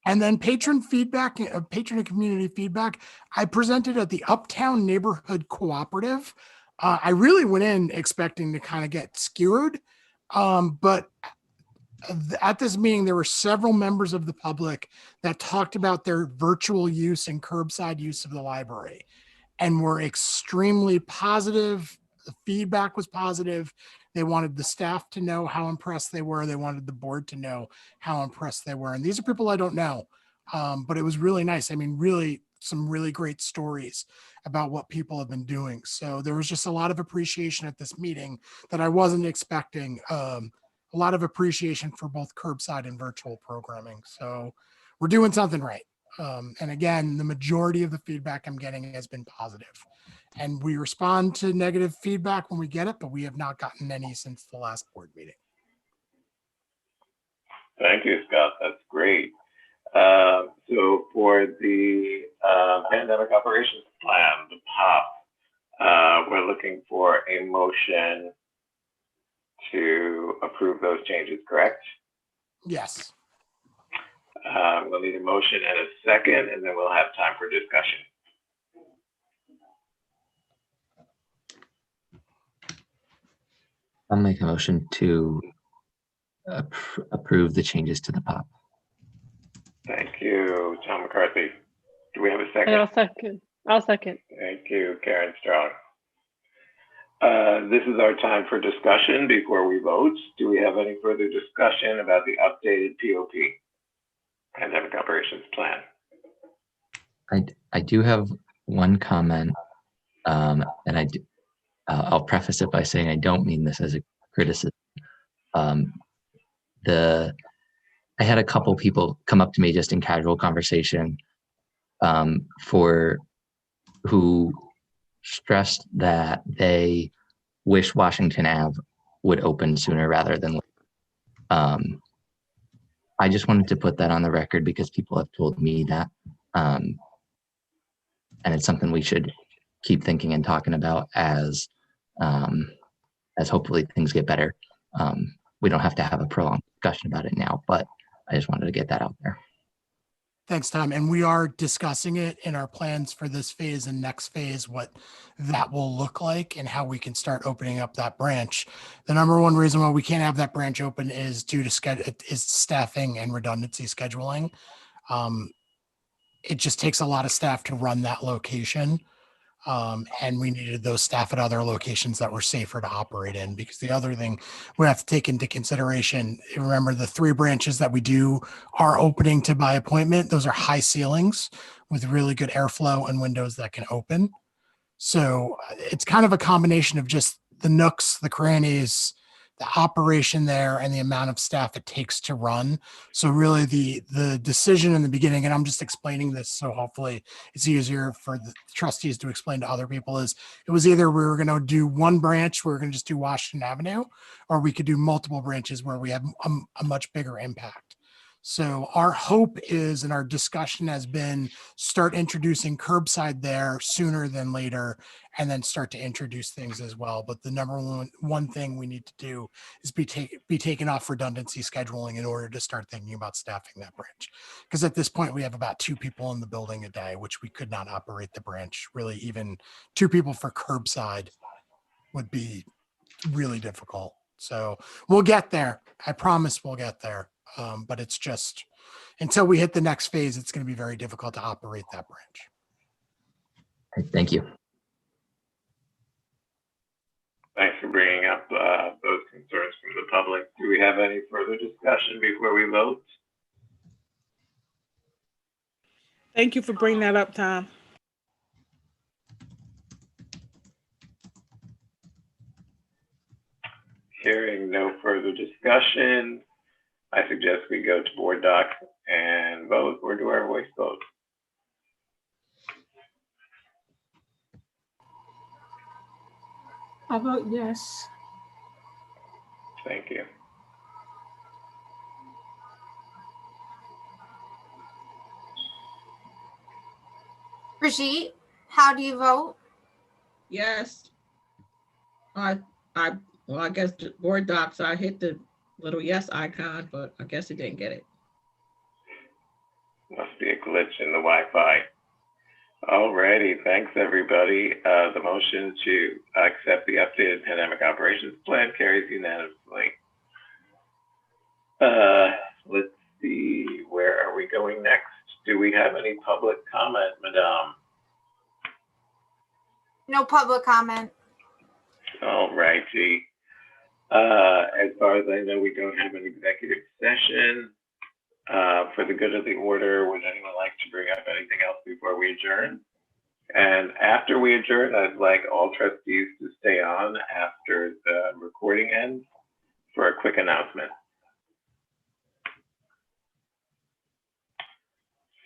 And then patron feedback, patron and community feedback. I presented at the Uptown Neighborhood Cooperative. I really went in expecting to kind of get skewered, but at this meeting, there were several members of the public that talked about their virtual use and curbside use of the library and were extremely positive, The feedback was positive. They wanted the staff to know how impressed they were. They wanted the board to know how impressed they were. And these are people I don't know, but it was really nice. I mean, really some really great stories about what people have been doing. So there was just a lot of appreciation at this meeting that I wasn't expecting. A lot of appreciation for both curbside and virtual programming. So we're doing something right. And again, the majority of the feedback I'm getting has been positive. And we respond to negative feedback when we get it, but we have not gotten any since the last board meeting. Thank you, Scott. That's great. So for the pandemic operations plan, the POP, we're looking for a motion to approve those changes, correct? Yes. We'll need a motion and a second, and then we'll have time for discussion. I'll make a motion to approve the changes to the POP. Thank you, John McCarthy. Do we have a And second? I'll second. Thank you, Karen Strong. This is our time for discussion before we vote. Do we have any further discussion about the updated POP, Pandemic Operations Plan? I do have one comment, and I'll preface it by saying I don't mean this as a criticism. I had a couple people come up to me just in casual conversation who stressed that they wish Washington Ave would open sooner rather than later. I just wanted to put that on the record because people have told me that. And it's something we should keep thinking and talking about as hopefully things get better. We don't have to have a prolonged discussion about it now, but I just wanted to get that out there. Thanks, Tom. And we are discussing it in our plans for this phase and next phase, what that will look like and how we can start opening up that branch. The number one reason why we can't have that branch open is due to staffing and redundancy scheduling. It just takes a lot of staff to run that location. And we needed those staff at other locations that were safer to operate in, because the other thing we have to take into consideration, remember the 3 branches that we do are opening to by appointment. Those are high ceilings with really good airflow and windows that can open. So it's kind of a combination of just the nooks, the crannies, the operation there, and the amount of staff it takes to run. So really the decision in the beginning, and I'm just explaining this so hopefully it's easier for the trustees to explain to other people, is it was either we were going to do one branch, we were going to just do Washington Avenue, or we could do multiple branches where we have a much bigger impact. So our hope is, and our discussion has been, start introducing curbside there sooner than later, and then start to introduce things as well. But the number one thing we need to do is be taken off redundancy scheduling in order to start thinking about staffing that branch. Because at this point we have about 2 people in the building a day, which we could not operate the branch. Really, even 2 people for curbside would be really difficult. So we'll get there. I promise we'll get there. But it's just until we hit the next phase, it's going to be very difficult to operate that branch. Thank you. Thanks for bringing up those concerns from the public. Do we have any further discussion before we vote? Thank you for bringing that up, Tom. Hearing no further discussion, I suggest we go to board doc and vote, or do our voice vote? I vote yes. Thank you. Brigitte, how do you vote? Yes. Well, I guess the board docs, I hit the little yes icon, but I guess it didn't get it. Must be a glitch in the Wi-Fi. Alrighty, thanks everybody. The motion to accept the updated pandemic operations plan carries unanimously. Let's see, where are we going next? Do we have any public comment, Madame? No public comment. All righty. As far as I know, we don't have an executive session. For the good of the order, would anyone like to bring up anything else before we adjourn? And after we adjourn, I'd like all trustees to stay on after the recording ends for a quick announcement.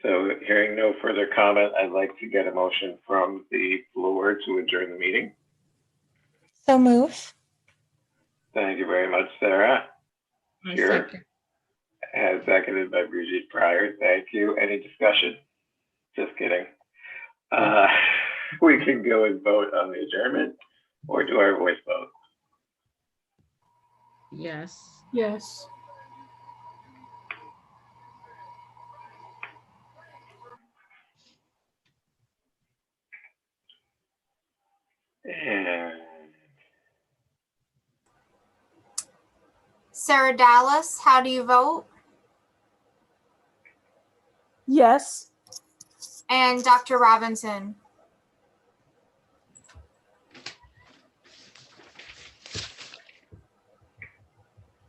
So hearing no further comment, I'd like to get a motion from the floor to adjourn the meeting. So move. Thank you very much, Sarah. I Here, second. as seconded by Brigitte Pryor. Thank you. Any discussion? Just kidding. We can go and vote on the adjournment or do our voice vote. Yes. Yes. And Sarah Dallas, how do you vote? Yes. And Dr. Robinson?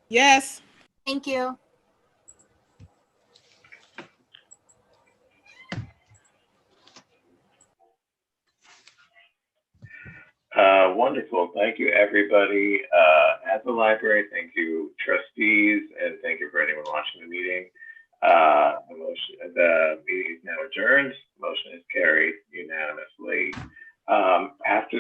Yes. Thank you. wonderful. Thank you, everybody at the library. Thank you, trustees, and thank you for anyone watching the meeting. The meeting is now adjourned. Motion is carried unanimously. After